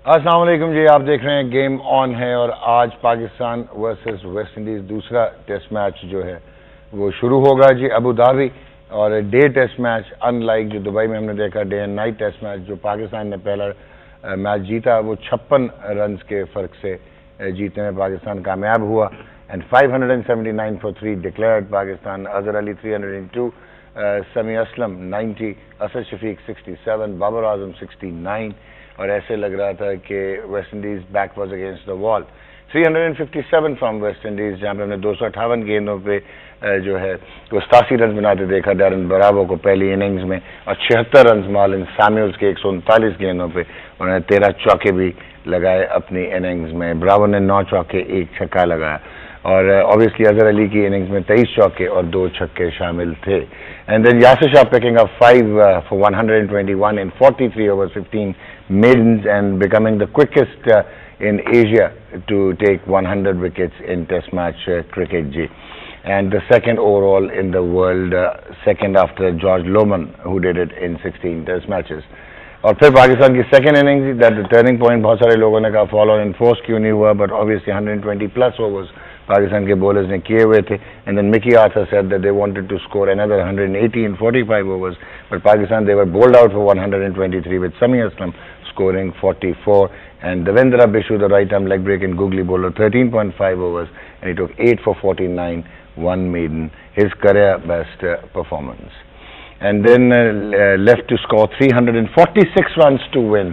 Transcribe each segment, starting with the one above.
अस्सलाम वालेकुम जी, आप देख रहे हैं गेम ऑन है और आज पाकिस्तान वर्सेस वेस्ट इंडीज दूसरा टेस्ट मैच जो है वो शुरू होगा जी अबू धाबी। और डे टेस्ट मैच, अनलाइक जो दुबई में हमने देखा day and night test match, जो पाकिस्तान ने पहला मैच जीता वो 56 रन के फर्क से जीतने में पाकिस्तान कामयाब हुआ। And 579 for 3 declared Pakistan. Azhar Ali 302, समी असलम 90, असद शफीक 67, बाबर आजम 69। और ऐसे लग रहा था कि West Indies back was against the wall. 357 from West Indies, जहाँ पे हमने 258 गेंदों पे जो है वो 87 रन बनाते देखा डैरन ब्रावो को पहली इनिंग्स में, और 76 रन मार्लिन सैमुअल्स के 139 गेंदों पे उन्होंने 13 चौके भी लगाए अपनी इनिंग्स में। ब्रावो ने 9 चौके 1 छक्का लगाया, और ऑब्वियसली अजहर अली की इनिंग्स में 23 चौके और 2 छक्के शामिल थे। And then Yasir Shah picking up 5 for 121 in 43 over 15 maidens and becoming the quickest in Asia to take 100 wickets in Test match cricket G, and the second overall in the world, second after George Lohmann who did it in 16 Test matches. और फिर पाकिस्तान की second innings, that turning point. बहुत सारे लोगों ने कहा follow in force क्यों नहीं हुआ, but obviously 120 plus overs Pakistan के बॉलर्स ने किए हुए थे। And then Mickey Arthur said that they wanted to score another 180 in 45 overs, but Pakistan they were bowled out for 123 with Sami Aslam scoring 44, and Devendra Bishu, the right arm leg break and googly bowler, 13.5 overs, and he took 8 for 49, 1 maiden, his career best performance. And then left to score 346 runs to win,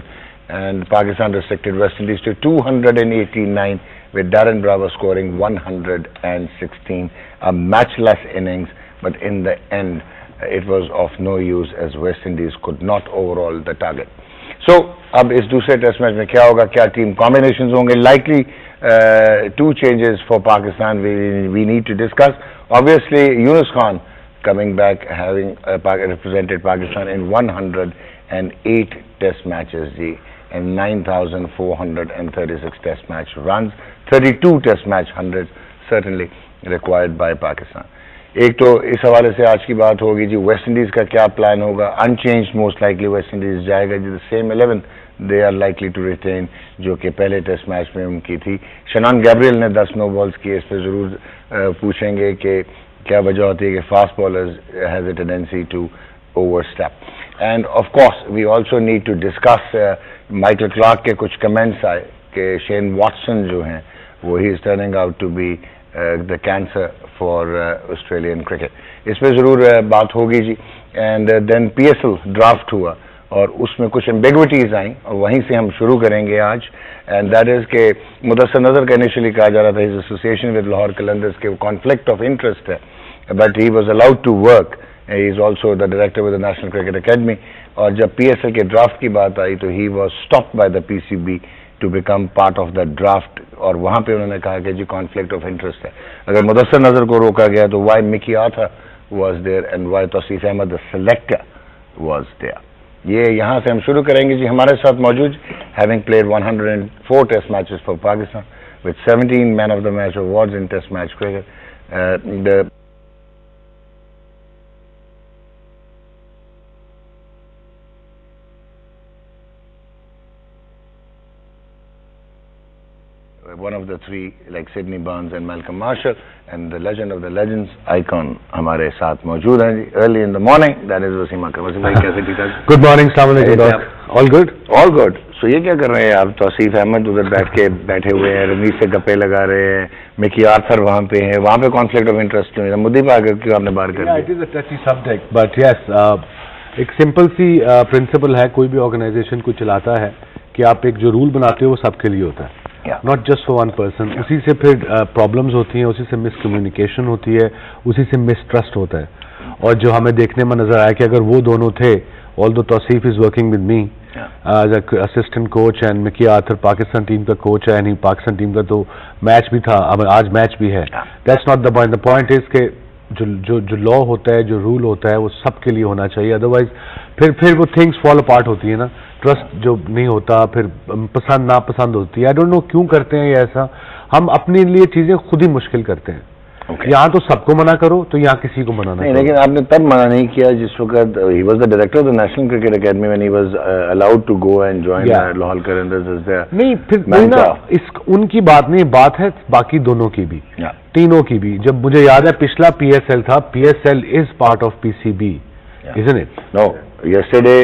and Pakistan restricted West Indies to 289 with Darren Bravo scoring 116, a matchless innings, but in the end it was of no use as West Indies could not overall the target. So अब इस दूसरे test match में क्या होगा, क्या team combinations होंगे? Likely 2 changes for Pakistan we need to discuss. Obviously Yunus Khan coming back, having represented Pakistan in 108 test matches and 9,436 test match runs, 32 test match hundreds certainly required by Pakistan. एक तो इस हवाले से आज की बात होगी जी वेस्ट इंडीज का क्या प्लान होगा। Unchanged most likely West Indies जाएगा जी, the same 11 they are likely to retain जो कि पहले टेस्ट मैच में उनकी थी। शनान गैब्रियल ने 10 नो बॉल्स किए, इस पर जरूर पूछेंगे कि क्या वजह होती है कि fast bowlers has a tendency to overstep. And of course we also need to discuss Michael Clarke के कुछ कमेंट्स आए कि शेन वॉटसन जो हैं वो he is turning out to be the cancer for Australian cricket. इस पर ज़रूर बात होगी जी। एंड देन PSL ड्राफ्ट हुआ और उसमें कुछ एम्बिग्विटीज आई और वहीं से हम शुरू करेंगे आज। एंड दैट इज़ के मुदस्सर नज़र का इनिशियली कहा जा रहा था is association with Lahore Qalandars के कॉन्फ्लिक्ट ऑफ इंटरेस्ट है, but he was allowed to work. He is also the director with the national cricket academy. और जब PSL के ड्राफ्ट की बात आई तो he was stopped by the PCB to become part of the draft, और वहाँ पे उन्होंने कहा कि जी कॉन्फ्लिक्ट ऑफ इंटरेस्ट है। अगर मुदस्सर नज़र को रोका गया तो why Mickey Arthur was there and why Tauseef Ahmed the selector was there. ये यहाँ से हम शुरू करेंगे जी। हमारे साथ मौजूद, having played 104 test matches for Pakistan with 17 man of the match awards in test match cricket, one of the 3 like Sydney Barnes and Malcolm Marshall, and the legend of the legends icon हमारे साथ मौजूद हैं जी। early in the morning, that is Wasim अकरम। वसीम भाई कैसे ठीक ठाक? Good morning, अस्सलाम वालेकुम। All good? All good। So ये क्या कर रहे हैं आप? तौसीफ अहमद उधर बैठे हुए हैं, रमीज से गप्पे लगा रहे हैं, मिकी आर्थर वहाँ पे हैं, वहाँ पे कॉन्फ्लिक्ट ऑफ इंटरेस्ट क्यों? मुद्दे पर क्यों आपने बात कर दी? It is a touchy subject, but yes, एक सिंपल सी प्रिंसिपल है, कोई भी ऑर्गेनाइजेशन को चलाता है कि आप एक जो रूल बनाते हो वो सबके लिए होता है, not just for one person. उसी से फिर प्रॉब्लम्स होती हैं, उसी से मिसकम्युनिकेशन होती है, उसी से मिसट्रस्ट होता है। और जो हमें देखने में नजर आया कि अगर वो दोनों थे, although Tauseef is working with me as assistant coach and Mickey Arthur Pakistan team का कोच है, यानी पाकिस्तान टीम का तो मैच भी था, अब आज मैच भी है। That's not the point. The point is के जो लॉ होता है, जो रूल होता है, वो सबके लिए होना चाहिए। अदरवाइज फिर वो थिंग्स फॉल अपार्ट होती है ना, ट्रस्ट जो नहीं होता, फिर पसंद नापसंद होती है। आई डोंट नो क्यों करते हैं ये ऐसा। हम अपने लिए चीजें खुद ही मुश्किल करते हैं। यहाँ तो सबको मना करो, तो यहाँ किसी को मना नहीं, लेकिन आपने तब मना नहीं किया जिस वक्त he was the director of the national cricket academy when he was allowed to go and join Lahore Qalandars as there. नहीं, फिर ना उनकी बात नहीं, बात है बाकी दोनों की भी, तीनों की भी। जब मुझे याद है पिछला PSL था, PSL is part of PCB, isn't it? No, yesterday.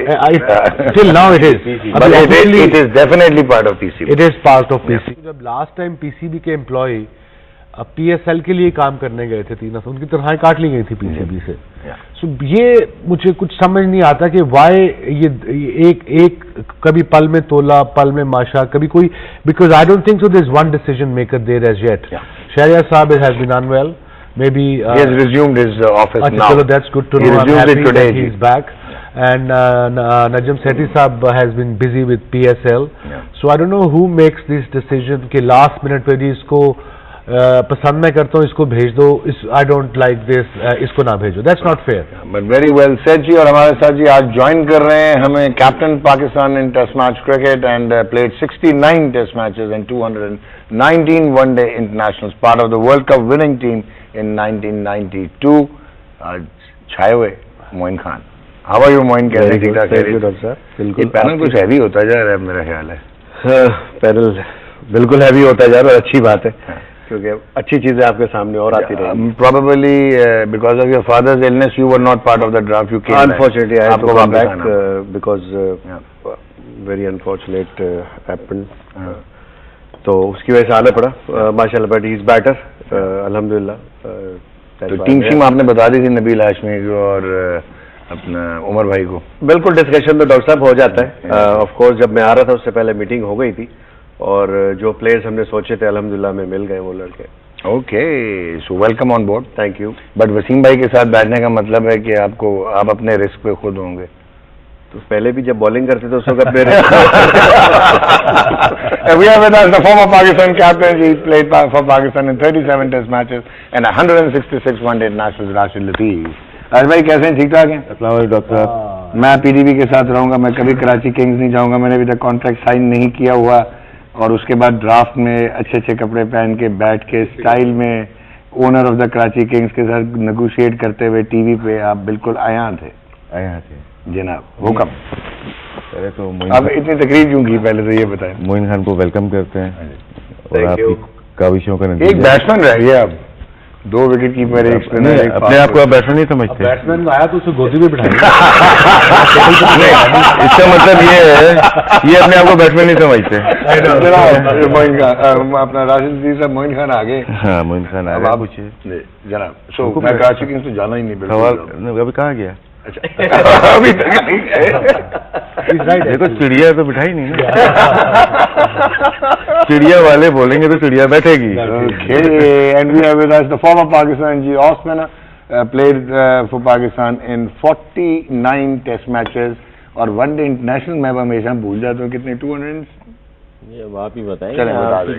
Till now it is. But it is definitely part of PCB. It is part of PCB. जब लास्ट टाइम PCB के एम्प्लॉय PSL के लिए काम करने गए थे, तीनों उनकी तनख्वाहें काट ली गई थी PCB से। सो ये मुझे कुछ समझ नहीं आता कि वाई ये एक कभी पल में तोला, पल में माशा, कभी कोई, because I don't think so there is one decision maker there as yet. Shahriyar साहब has been unwell, maybe he has resumed his office now. So that's good to know. He resumed it today. He's back, and Najam Sethi Saab has been busy with PSL. So I don't know who makes this decision कि last minute पे जी इसको पसंद मैं करता हूँ, इसको भेज दो, I don't like this, इसको ना भेजो. That's not fair. But very well said जी। और हमारे साथ जी आज ज्वाइन कर रहे हैं हमें captain Pakistan in Test match cricket and played 69 Test matches and 219 one-day internationals, part of the World Cup winning team in 1992, छाए हुए Moin Khan. How are you Moin? कैसे? ठीक ठाक? डॉक्टर साहब, बिल्कुल। पैनल कुछ हैवी होता जा रहा है मेरा ख्याल है। पैनल बिल्कुल हैवी होता जा रहा है, अच्छी बात है, क्योंकि अच्छी चीजें आपके सामने और आती रही। Probably because of your father's illness, you were not part of the draft. You came Unfortunately, I had to come back because very unfortunate happened. तो उसकी वजह से आना पड़ा, माशाल्लाह, बट ही इज बेटर, अल्हम्दुलिल्लाह। तो टीम आपने बता दी थी नबील हाशमी को और अपना उमर भाई को? बिल्कुल, डिस्कशन तो डॉक्टर साहब हो जाता है। ऑफ कोर्स जब मैं आ रहा था उससे पहले मीटिंग हो गई थी, और जो प्लेयर्स हमने सोचे थे अल्हम्दुलिल्लाह में मिल गए वो लड़के। Okay, so welcome on board. Thank you. But Wasim भाई के साथ बैठने का मतलब है कि आप अपने रिस्क पे खुद होंगे। तो पहले भी जब बॉलिंग करते थे उस वक्त मेरे We are with us the former Pakistan captain. He played for Pakistan in 37 Test matches and 166 one-day internationals. Rashid Latif. राज भाई कैसे हैं? ठीक ठाक हैं? अस्सलाम वालेकुम डॉक्टर साहब। मैं PDB के साथ रहूंगा, मैं कभी कराची किंग्स नहीं जाऊंगा, मैंने अभी तक कॉन्ट्रैक्ट साइन नहीं किया हुआ, और उसके बाद ड्राफ्ट में अच्छे अच्छे कपड़े पहन के बैठ के स्टाइल में owner of the Karachi Kings के साथ नेगोशिएट करते हुए टीवी पे आप बिल्कुल आया थे जनाब। हुक्म। पहले तो अब इतनी तकरीर क्यों की, पहले तो ये बताएं। मोइन खान को वेलकम करते हैं और आपकी काविशों का एक बैट्समैन रह गया, अब 2 विकेट कीपर, एक स्पिनर, एक अपने आप को आप बैट्समैन नहीं समझते? बैट्समैन आया तो उसे गोदी में बिठाएंगे। इसका मतलब ये है, ये अपने आप को बैट्समैन नहीं समझते। मोइन खान, अपना राशिद जी साहब, मोइन खान आ गए। हाँ, मोइन खान आ गए। आप पूछिए जनाब। सो मैं कराची किंग्स तो जाना ही नहीं बिल्कुल। अभी कहाँ गया? अभी तक नहीं गए। देखो चिड़िया तो बिठाई नहीं ना। चिड़िया वाले बोलेंगे तो चिड़िया बैठेगी। And we have with us the former Pakistan off spinner, played for Pakistan in 49 Test matches और one-day international। मैं हमेशा भूल जाता हूँ कितने, 200। ये आप ही बताएं। चलें बता दें।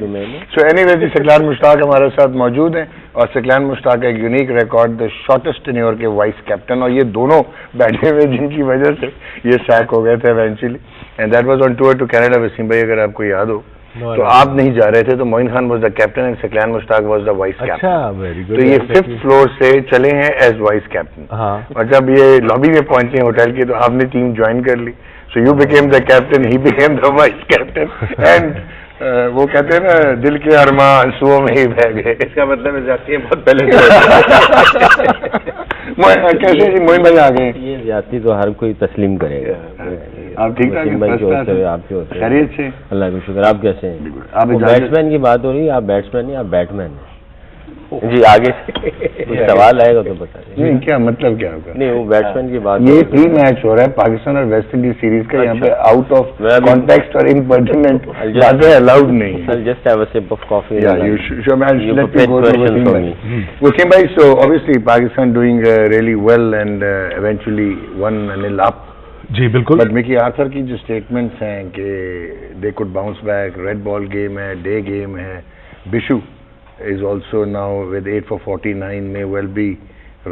So anyway जी, सिकलान मुश्ताक हमारे साथ मौजूद हैं, और सिकलान मुश्ताक का एक unique record, the shortest tenure के वाइस कैप्टन, और ये दोनों बैठे हुए जिनकी वजह से ये सैक हो गए थे eventually, and that was on tour to Canada. Wasim भाई अगर आपको याद हो तो आप नहीं जा रहे थे, तो Moin Khan was the captain and Saqlain Mushtaq was the vice captain. अच्छा, वेरी गुड। तो ये 5th फ्लोर से चले हैं एज वाइस कैप्टन, और जब ये लॉबी में पहुंचे होटल की तो आपने टीम ज्वाइन कर ली। So you became the captain, he became the vice captain, and वो कहते हैं ना, दिल के अरमां आंसुओं में ही बह गए। इसका मतलब जाती है बहुत पहले। कैसे जी मोइन भाई आ गए? ये जाती तो हर कोई तस्लीम करेगा। आप ठीक ठाक हैं? आपके होते खैरियत से? अल्लाह का शुक्र। आप कैसे हैं? आप बैट्समैन की बात हो रही है, आप बैट्समैन नहीं, आप बैटमैन हैं जी। आगे कुछ सवाल आएगा तो बता दें। नहीं, क्या मतलब क्या होगा? नहीं, वो बैट्समैन की बात। ये प्री मैच हो रहा है पाकिस्तान और वेस्ट इंडीज सीरीज का, यहाँ पे आउट ऑफ कॉन्टेक्स्ट और इम्पर्टिनेंट बातें अलाउड नहीं है। Just have a sip of coffee. Yeah, you should man. Let me go to Wasim bhai. Wasim bhai, so obviously Pakistan doing really well and eventually 1-0 up. जी बिल्कुल। But Mickey Arthur की जो statements हैं कि they could bounce back, red ball game है, day game है, Bishu is also now with 8 for 49, may well be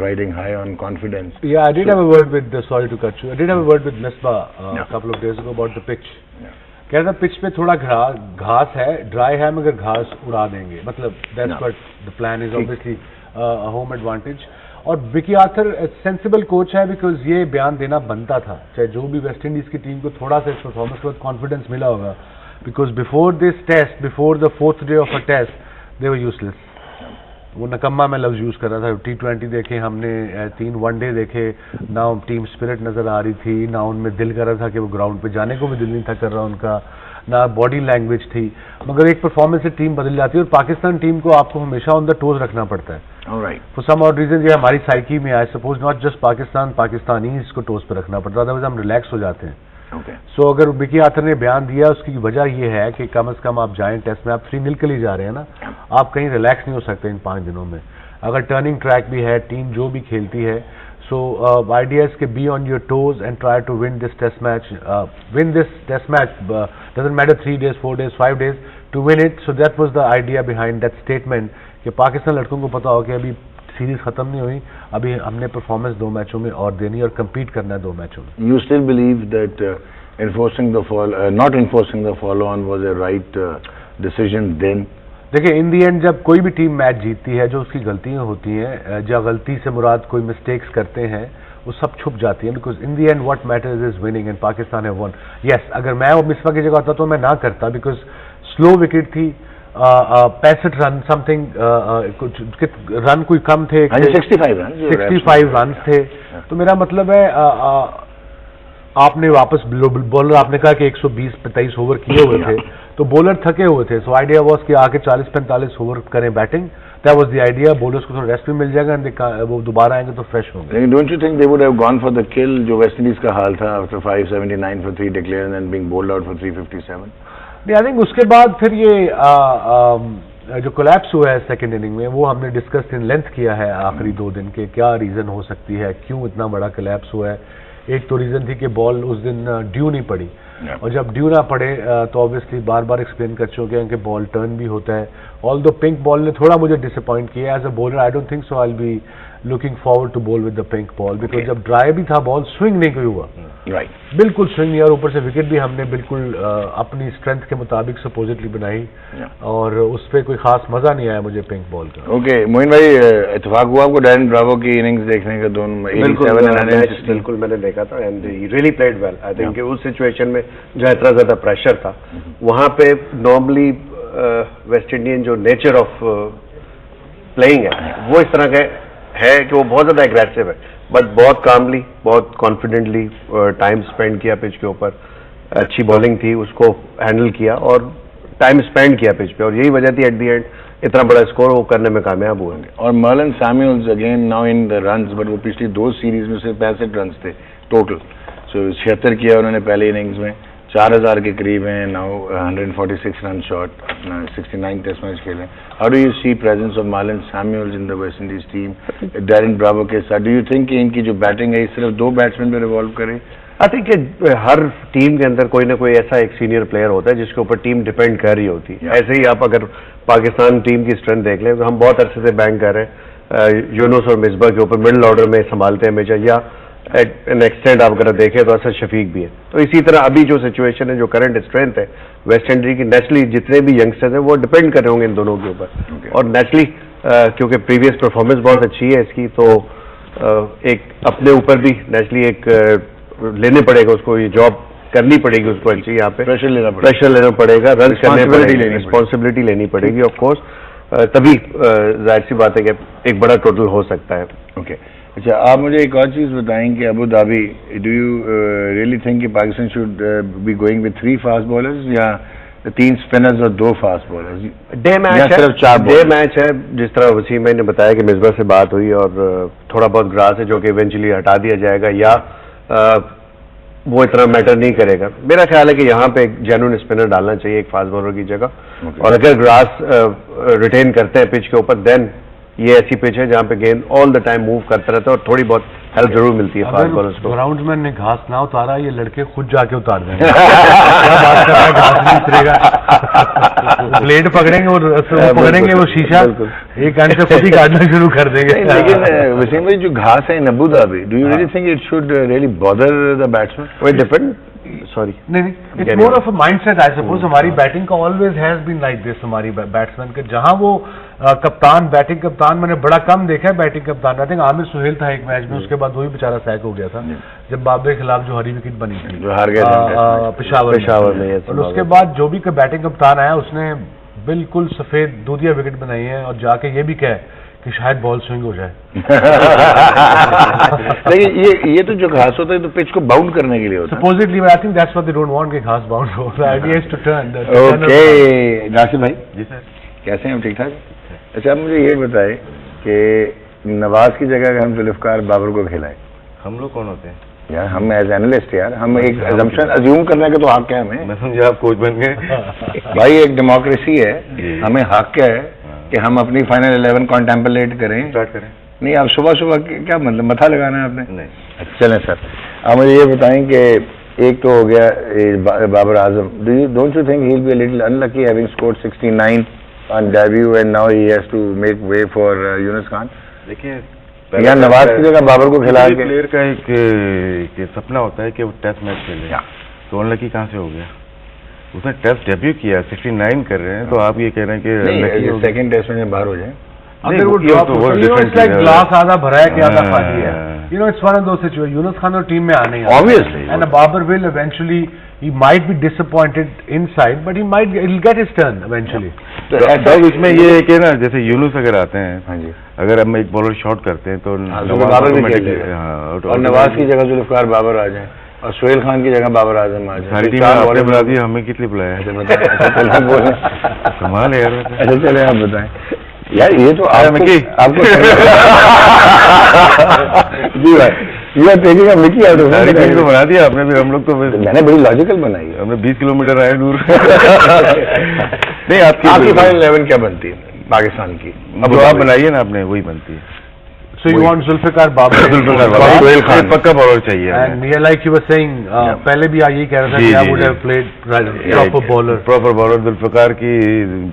riding high on confidence. Yeah, I did have a word with, sorry to cut you, I did have a word with Misbah a couple of days ago about the pitch. कह रहा था pitch पे थोड़ा घास है, dry है, मगर घास उड़ा देंगे, मतलब that's what the plan is obviously. Home advantage. और विकी आर्थर सेंसिबल कोच है, बिकॉज ये बयान देना बनता था, चाहे जो भी वेस्ट इंडीज की टीम को थोड़ा सा इस परफॉर्मेंस के बाद कॉन्फिडेंस मिला होगा, because before this test, before the 4th day of a test they were useless. वो नकम्मा में लफ्ज यूज कर रहा था। T20 देखे हमने, 3 वनडे देखे, ना टीम स्पिरिट नजर आ रही थी, ना उनमें दिल कर रहा था कि वो ग्राउंड पे जाने को भी दिल नहीं था कर रहा उनका, ना बॉडी लैंग्वेज थी। मगर एक परफॉर्मेंस से टीम बदल जाती है, और पाकिस्तान टीम को आपको हमेशा ऑन द टोज रखना पड़ता है। फॉर सम और रीजन ये हमारी साइकी में, I suppose not just Pakistan, Pakistanis को टोज पर रखना पड़ता है, अदरवाइज हम रिलैक्स हो जाते हैं। सो अगर विकी आर्थर ने बयान दिया, उसकी वजह यह है कि कम से कम आप जाएं टेस्ट में, आप 3-0 के लिए जा रहे हैं ना, आप कहीं रिलैक्स नहीं हो सकते इन 5 दिनों में। अगर टर्निंग ट्रैक भी है, टीम जो भी खेलती है, सो आइडिया इज के be on your toes and try to win this test match, doesn't matter 3 days, 4 days, 5 days to win it. So that was the idea behind that statement कि पाकिस्तान लड़कों को पता हो कि अभी सीरीज खत्म नहीं हुई, अभी हमने परफॉर्मेंस 2 मैचों में और देनी और कम्पीट करना है 2 मैचों में। You still believe that not enforcing the follow-on was a right decision then? देखिए, इन दी एंड जब कोई भी टीम मैच जीतती है, जो उसकी गलतियां होती हैं, जो गलती से मुराद कोई मिस्टेक्स करते हैं, वो सब छुप जाती है, because in the and what matters is winning, and Pakistan have one. Yes, अगर मैं वो मिसबा की जगह होता तो मैं ना करता, बिकॉज स्लो विकेट थी, 65 रन समथिंग, कुछ रन कोई कम थे, 65 रन थे। तो मेरा मतलब है, आपने वापस बॉलर, आपने कहा कि 120-25 ओवर किए हुए थे, तो बॉलर थके हुए थे। सो आइडिया वाज कि आके 40-45 ओवर करें batting, that was the idea. Bowlers को थोड़ा रेस्ट भी मिल जाएगा, एंड वो दोबारा आएंगे तो फ्रेश होंगे। लेकिन don't you think they would have gone for the किल, जो वेस्ट इंडीज का हाल था after 579 for 3 declare and being bold out for 357? I think उसके बाद फिर ये जो कोलैप्स हुआ है सेकंड इनिंग में, वो हमने डिस्कस इन लेंथ किया है आखिरी 2 दिन के, क्या रीजन हो सकती है, क्यों इतना बड़ा कोलैप्स हुआ है। एक तो रीजन थी कि बॉल उस दिन ड्यू नहीं पड़ी, और जब ड्यू ना पड़े तो ऑब्वियसली बार बार एक्सप्लेन कर चुके हैं कि बॉल टर्न भी होता है। ऑल दो पिंक बॉल ने थोड़ा मुझे डिसअपॉइंट किया as a bowler. I don't think so I will be looking forward to ball with the pink ball, because जब ड्राई भी था बॉल, स्विंग नहीं कोई हुआ, बिल्कुल स्विंग नहीं, और ऊपर से विकेट भी हमने बिल्कुल अपनी स्ट्रेंथ के मुताबिक सपोजिटली बनाई, और उस पर कोई खास मजा नहीं आया मुझे पिंक बॉल का। ओके मोइन भाई, इत्तेफाक हुआ आपको डैरेन ब्रावो की इनिंग्स देखने का? दोनों बिल्कुल मैंने देखा था, and he really played well. I think उस सिचुएशन में जहाँ इतना ज्यादा प्रेशर था, वहां पे नॉर्मली वेस्ट इंडियन जो नेचर ऑफ प्लेइंग है वो इस तरह का है कि वो बहुत ज्यादा एग्रेसिव है, बट बहुत कामली, बहुत कॉन्फिडेंटली टाइम स्पेंड किया पिच के ऊपर। अच्छी बॉलिंग थी, उसको हैंडल किया और टाइम स्पेंड किया पिच पे, और यही वजह थी एट दी एंड इतना बड़ा स्कोर वो करने में कामयाब हुए। और Marlon Samuels again now in the runs, but वो पिछली 2 सीरीज में सिर्फ 65 रन थे टोटल। सो 76 किया उन्होंने पहले इनिंग्स में, 4000 के करीब हैं now, 146 run shot, 69 test match खेले। How do you see presence of Marlon Samuels in the West Indies team Darren Bravo के साथ? डू यू थिंक कि इनकी जो बैटिंग है सिर्फ 2 बैट्समैन पे रिवॉल्व करे? आई थिंक हर टीम के अंदर कोई ना कोई ऐसा एक सीनियर प्लेयर होता है जिसके ऊपर टीम डिपेंड कर रही होती है। ऐसे ही आप अगर पाकिस्तान टीम की स्ट्रेंथ देख लें, तो हम बहुत अरसे से बैंक कर रहे हैं यूनुस और मिसबा के ऊपर, मिडिल ऑर्डर में संभालते हैं हमेशा, या एट एन एक्सटेंट आप अगर देखें तो असद शफीक भी है। तो इसी तरह अभी जो सिचुएशन है, जो करंट स्ट्रेंथ है वेस्ट इंडीज की, नेचुरली जितने भी यंगस्टर्स हैं वो डिपेंड कर रहे होंगे इन दोनों के ऊपर। और नेचुरली क्योंकि प्रीवियस परफॉर्मेंस बहुत अच्छी है इसकी, तो एक अपने ऊपर भी नेचुरली एक लेने पड़ेगा उसको, ये जॉब करनी पड़ेगी उसको अच्छी, यहाँ पे प्रेशर लेना पड़ेगा, रन करने पड़ेंगे, रिस्पॉन्सिबिलिटी लेनी पड़ेगी ऑफ कोर्स, तभी जाहिर सी बात है कि एक बड़ा टोटल हो सकता है। ओके, अच्छा आप मुझे एक और चीज बताएं कि Abu Dhabi, do you really think कि Pakistan should be going with 3 fast bowlers या 3 स्पिनर्स और 2 फास्ट बॉलर्स? डे मैच है, सिर्फ 4 डे मैच है। जिस तरह वसीम भाई ने बताया कि मिसबा से बात हुई और थोड़ा बहुत ग्रास है जो कि इवेंचुअली हटा दिया जाएगा, या वो इतना मैटर नहीं करेगा। मेरा ख्याल है कि यहाँ पे एक जेन्युइन स्पिनर डालना चाहिए एक फास्ट बॉलर की जगह। और अगर ग्रास रिटेन करते हैं पिच के ऊपर, देन ये ऐसी पिच है जहाँ पे गेंद ऑल द टाइम मूव करता रहता है और थोड़ी बहुत हेल्प जरूर मिलती है फास्ट बॉलर्स को। ग्राउंडमैन ने घास ना उतारा, ये लड़के खुद जाके उतार देंगे। क्या बात कर रहा है, घास नहीं उतरेगा, ब्लेड पकड़ेंगे और पकड़ेंगे वो शीशा, एक घंटे से खुद ही काटना शुरू कर देंगे। लेकिन वसीम भाई, जो घास है in Abu Dhabi, do you really think it should really bother the batsman? Depend, sorry नहीं, it's more of a mindset I suppose. हमारी बैटिंग का always has been like this, हमारी बैट्समैन के जहां वो कप्तान, बैटिंग कप्तान मैंने बड़ा कम देखा है बैटिंग कप्तान। आई थिंक आमिर सुहेल था एक मैच में, उसके बाद वही बेचारा सैक हो गया था जब बाबर के खिलाफ जो हरी विकेट बनी थी, जो हार गया पेशावर में। और उसके बाद जो भी बैटिंग कप्तान आया उसने बिल्कुल सफेद दूधिया विकेट बनाई है और जाके ये भी कहे कि शायद बॉल स्विंग हो जाए। लेकिन ये तो जो घास होता है तो पिच को बाउंड करने के लिए होता है। Supposedly, but I think that's what they don't want कि घास बाउंड हो। The idea is to turn. Okay, Nasir भाई जी सर, कैसे हैं? ठीक ठाक। अच्छा, आप मुझे ये बताएं कि नवाज की जगह हम जुल्फकार बाबर को खिलाएं, हम लोग कौन होते हैं यार? हम एज एनालिस्ट यार, हम एक अजम्पशन अज्यूम करने का तो हक है हमें। मैं समझा आप कोच बन गए। भाई एक डेमोक्रेसी है, हमें हक है कि हम अपनी फाइनल 11 कॉन्टेम्पलेट करें। स्टार्ट करें। नहीं, आप सुबह सुबह क्या मतलब मथा लगाना है आपने? नहीं। अच्छा, चलें सर, आप मुझे ये बताएं कि एक तो हो गया Babar Azam, don't you think he will be a little unlucky having scored 69 on debut and now he has to make way for Younis Khan? देखिए, या नवाज की जगह बाबर को खिला के प्लेयर का एक सपना होता है कि वो टेस्ट मैच खेले, तो अनलकी कहाँ से हो गया? उसने टेस्ट डेब्यू किया, 69 कर रहे हैं, तो आप ये कह रहे हैं कि सेकंड टेस्ट में बाहर हो जाए? अगर वो ड्रॉप हो, इट्स लाइक ग्लास आधा भरा है कि आधा खाली है। You know, it's one of those situations. Yunus Khan और टीम में आने ही obviously, and Babar will eventually, he might be disappointed inside, but he'll get his turn eventually. तो इसमें ये है कि ना, जैसे यूनुस अगर आते हैं, हाँ जी, अगर हम एक बॉलर शॉट करते हैं तो बाबर भी खेल लेगा, और नवाज की जगह जुल्फकार बाबर आ जाए और सोहेल खान की जगह बाबर आजम आ जाए। सारी टीम आपने बुला दी, हमें कितनी बुलाया? कमाल है यार। अच्छा, चले आप बताएं यार, ये तो आपको जी भाई, ये taking a Mickey out of सारी टीम को बना दिया आपने, फिर हम लोग तो मैंने बड़ी लॉजिकल बनाई है। हमने 20 किलोमीटर आए दूर। नहीं, आपकी फाइनल 11 क्या बनती है पाकिस्तान की? अब आप बनाइए ना, आपने वही बनती है। So you want Zulfikar Babar? Sohail Khan पक्का बॉलर चाहिए। And yeah, like you were saying, पहले भी यही कह रहा था कि I would have played proper bowler. Proper bowler Zulfiqar की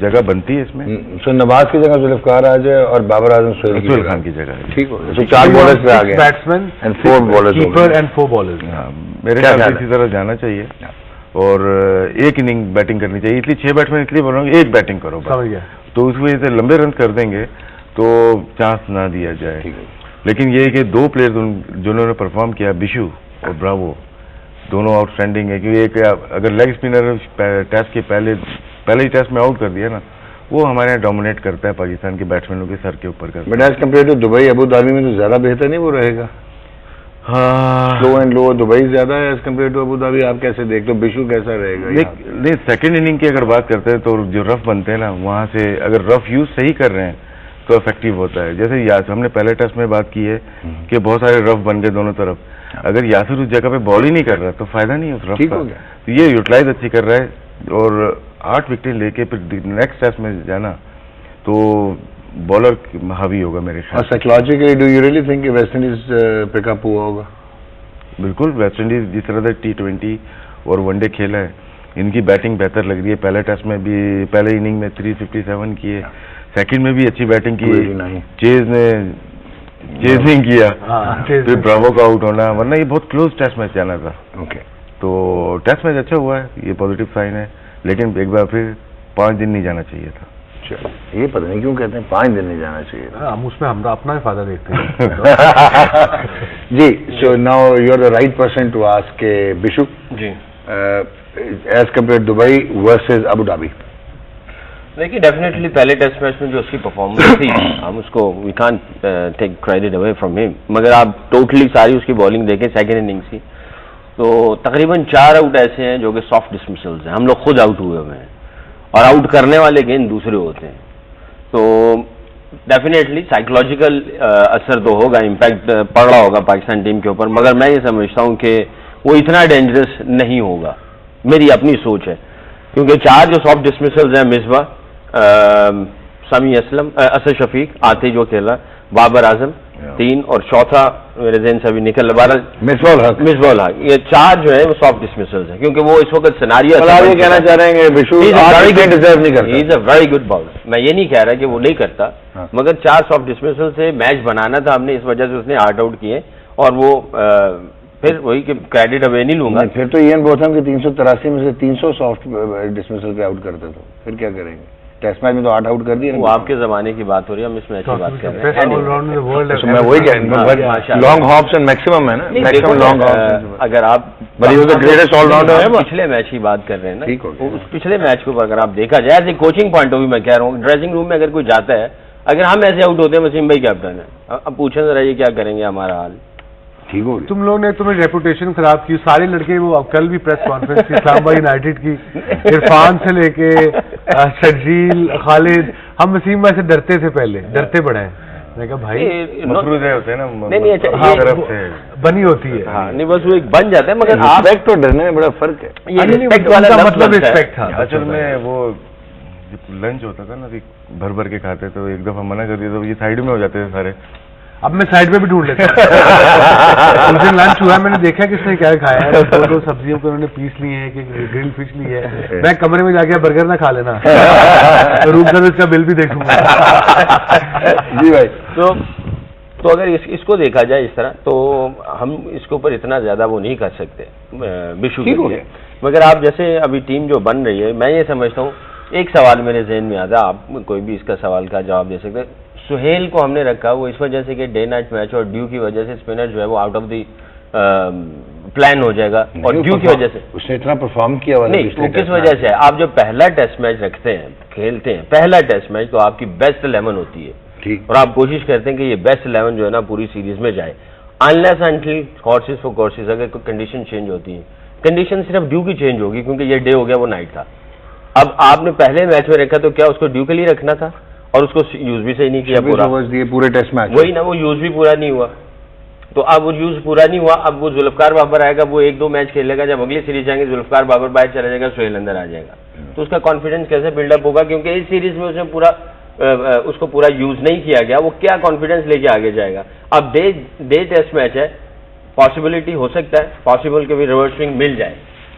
जगह बनती है इसमें। सो नवाज की जगह जुल्फकार आ जाए और बाबर आजम सोहेल खान की जगह, ठीक हो। तो 4 बॉलर्स पे आ गए, batsman and 4 bowlers, keeper and 4 bowlers. मेरे ख्याल से इसी तरह जाना चाहिए और एक इनिंग बैटिंग करनी चाहिए। इसलिए 6 बैट्समैन इसलिए बोल रहा हूँ, एक बैटिंग करो, समझ गया। तो उस वजह से लंबे रन कर देंगे तो चांस ना दिया जाए। लेकिन ये है कि 2 प्लेयर जिन्होंने परफॉर्म किया, बिशु और ब्रावो, दोनों आउटस्टैंडिंग है। क्योंकि एक अगर लेग स्पिनर टेस्ट के पहले ही टेस्ट में आउट कर दिया ना, वो हमारे यहाँ डोमिनेट करता है पाकिस्तान के बैट्समैनों के सर के ऊपर करता है। But as compare to Dubai, Abu Dhabi में तो ज्यादा बेहतर नहीं वो रहेगा? हाँ, स्लो एंड लो दुबई ज्यादा है as compare to Abu Dhabi. आप कैसे देखते हो, बिशु कैसा रहेगा? नहीं, सेकंड इनिंग की अगर बात करते हैं तो जो रफ बनते हैं ना, वहाँ से अगर रफ यूज सही कर रहे हैं तो इफेक्टिव होता है। जैसे हमने पहले टेस्ट में बात की है कि बहुत सारे रफ बन गए दोनों तरफ। अगर यासिर उस जगह पे बॉल ही नहीं कर रहा तो फायदा नहीं है उस रफ का। तो ये यूटिलाइज अच्छी कर रहा है और 8 विकेट लेके फिर नेक्स्ट टेस्ट में जाना तो बॉलर हावी होगा मेरे ख्याल। Psychologically do you really think West Indies pickup हुआ होगा? बिल्कुल, वेस्ट इंडीज जिस तरह से T20 और वनडे खेला है, इनकी बैटिंग बेहतर लग रही है। पहले टेस्ट में भी पहले इनिंग में 357 किए, सेकंड में भी अच्छी बैटिंग की, चेज नहीं किया, फिर ब्रावो का आउट होना, वरना ये बहुत क्लोज टेस्ट मैच जाना था। तो टेस्ट मैच अच्छा हुआ है, ये पॉजिटिव साइन है। लेकिन एक बार फिर 5 दिन नहीं जाना चाहिए था। ये पता नहीं क्यों कहते हैं 5 दिन नहीं जाना चाहिए था। हम उसमें हम अपना ही फायदा देखते हैं। जी, so now you are the right person to ask के Bishu ji, as compare Dubai versus Abu Dhabi. देखिए, डेफिनेटली पहले टेस्ट मैच में जो उसकी परफॉर्मेंस थी, हम उसको we can't take credit away from him, मगर आप टोटली सारी उसकी बॉलिंग देखें सेकंड इनिंग्स की, तो तकरीबन 4 आउट ऐसे हैं जो कि सॉफ्ट डिसमिसल्स हैं। हम लोग खुद आउट हुए हुए हैं और आउट करने वाले गेंद दूसरे होते हैं। तो डेफिनेटली साइकोलॉजिकल असर तो होगा, इम्पैक्ट पड़ रहा होगा पाकिस्तान टीम के ऊपर, मगर मैं ये समझता हूँ कि वो इतना डेंजरस नहीं होगा, मेरी अपनी सोच है। क्योंकि 4 जो सॉफ्ट डिसमिसल्स हैं, मिसबा, समी असलम, असद शफीक आते जो खेला, बाबर आजम 3 और चौथा मेरे ज़हन से अभी निकल रहा मिसबाह हक, ये 4 जो है वो सॉफ्ट डिसमिसल्स हैं। क्योंकि वो इस वक्त सिनारियो ये कहना चाह रहे हैं बिशु डिजर्व नहीं करता, is a very good bowler. मैं ये नहीं कह रहा कि वो नहीं करता, मगर 4 सॉफ्ट डिसमिसल से मैच बनाना था हमने, इस वजह से उसने 8 आउट किए और वो फिर वही क्रेडिट अब नहीं लूंगा। फिर तो इयन बोथम के 383 में से 300 सॉफ्ट डिसमिसल पे आउट करते थे, फिर क्या करेंगे? टेस्ट मैच में तो 8 आउट कर दिए। वो आपके जमाने की बात हो रही है, हम इस मैच की बात कर रहे हैं। मैं वही कह रहा हूं, लॉन्ग हॉप्स एंड मैक्सिमम है ना, मैक्सिमम लॉन्ग हॉप्स। अगर आप ग्रेटेस्ट ऑलराउंडर है, पिछले मैच की बात कर रहे हैं ना, ठीक हो गया। उस पिछले मैच को अगर आप देखा जाए, as a coaching point of view मैं कह रहा हूँ, ड्रेसिंग रूम में अगर कोई जाता है, अगर हम ऐसे आउट होते हैं, वसीम भाई कैप्टन है, अब पूछें जरा ये क्या करेंगे हमारा हाल? ठीक हो गया। तुम लोगों ने तुम्हें रेपुटेशन खराब की, सारे लड़के वो कल भी प्रेस कॉन्फ्रेंस थी इस्लामाबाद यूनाइटेड की, इरफान से लेके शर्जील, खालिद, हम वसीम भाई से डरते थे, पहले डरते बड़े हैं। मैं कहा भाई मफरूज़े होते हैं ना, नहीं अच्छा, हाँ, तरफ से बनी होती है। हाँ नहीं, बस वो एक बन जाता है, मगर आप रिस्पेक्ट और डरने में बड़ा फर्क है। ये रिस्पेक्ट वाला मतलब रिस्पेक्ट था। असल में वो लंच होता था ना, भर भर के खाते, तो एक दफा मना कर दिया तो ये साइड में हो जाते थे सारे। अब मैं साइड में भी ढूंढ लेता हूं। उस दिन लंच हुआ, मैंने देखा किसने क्या खाया है, दो सब्जियों को उन्होंने पीस ली है, कि ग्रिल फिश ली है। मैं कमरे में जाके बर्गर ना खा लेना, रूम सर्विस का बिल भी देखूंगा। जी भाई। तो अगर इसको देखा जाए इस तरह, तो हम इसके ऊपर इतना ज्यादा वो नहीं कर सकते बिशु के लिए। मगर आप जैसे अभी टीम जो बन रही है, मैं ये समझता हूँ, एक सवाल मेरे जहन में आता है, आप कोई भी इसका सवाल का जवाब दे सकते हैं। सुहेल को हमने रखा वो इस वजह से कि डे नाइट मैच और ड्यू की वजह से स्पिनर जो है वो आउट ऑफ द प्लान हो जाएगा, और ड्यू की वजह से उसने इतना परफॉर्म किया वाला नहीं, वो किस वजह से है? आप जब पहला टेस्ट मैच रखते हैं, खेलते हैं पहला टेस्ट मैच, तो आपकी बेस्ट 11 होती है, ठीक, और आप कोशिश करते हैं कि ये बेस्ट 11 जो है ना पूरी सीरीज में जाए, unless until horses for courses, अगर कोई कंडीशन चेंज होती है। कंडीशन सिर्फ ड्यू की चेंज होगी, क्योंकि ये डे हो गया, वो नाइट था। अब आपने पहले मैच में रखा, तो क्या उसको ड्यू के लिए रखना था, और उसको यूज भी सही नहीं किया पूरा, पूरे टेस्ट मैच, वही ना, वो यूज भी पूरा नहीं हुआ। तो अब वो यूज पूरा नहीं हुआ, अब वो जुल्फकार बाबर आएगा, वो 1-2 मैच खेलेगा, जब अगली सीरीज जाएंगे जुल्फकार बाबर बाहर चला जाएगा, सोहेल अंदर आ जाएगा, तो उसका कॉन्फिडेंस कैसे बिल्डअप होगा? क्योंकि इस सीरीज में उसने पूरा उसको पूरा यूज नहीं किया गया, वो क्या कॉन्फिडेंस लेके आगे जाएगा? अब डे टेस्ट मैच है, पॉसिबिलिटी हो सकता है, पॉसिबल के भी रिवर्स स्विंग मिल जाए,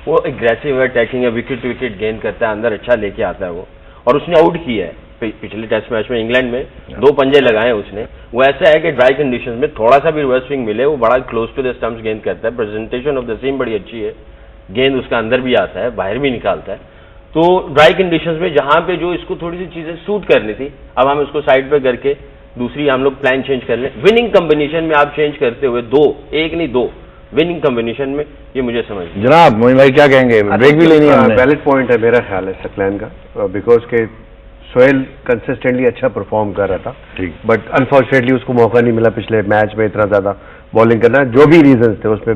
वो एग्रेसिव अटैकिंग है, विकेट टू विकेट गेन करता है, अंदर अच्छा लेके आता है वो, और उसने आउट किया है पिछले टेस्ट मैच में इंग्लैंड में, 2 पंजे लगाए उसने। वो ऐसा है कि ड्राई कंडीशंस में थोड़ा सा भी रिवर्स स्विंग मिले, वो बड़ा क्लोज टू द स्टंप्स गेंद करता है, प्रेजेंटेशन ऑफ द सीम बड़ी अच्छी है, गेंद उसका अंदर भी आता है, बाहर भी निकालता है। तो ड्राई कंडीशंस में जहां पे जो इसको थोड़ी सी चीजें सूट करनी थी, अब हम इसको साइड पे करके दूसरी हम लोग प्लान चेंज कर लें। विनिंग कॉम्बिनेशन में आप चेंज करते हुए 2, 1 नहीं 2 विनिंग कॉम्बिनेशन में, ये मुझे समझ नहीं। जनाब मोइन भाई क्या कहेंगे? ब्रेक भी लेनी है, वैलिड पॉइंट है मेरा ख्याल है इस प्लान का, बिकॉज के सोहेल कंसिस्टेंटली अच्छा परफॉर्म कर रहा था, बट अनफॉर्चुनेटली उसको मौका नहीं मिला पिछले मैच में इतना ज्यादा बॉलिंग करना, जो भी रीजंस थे उसमें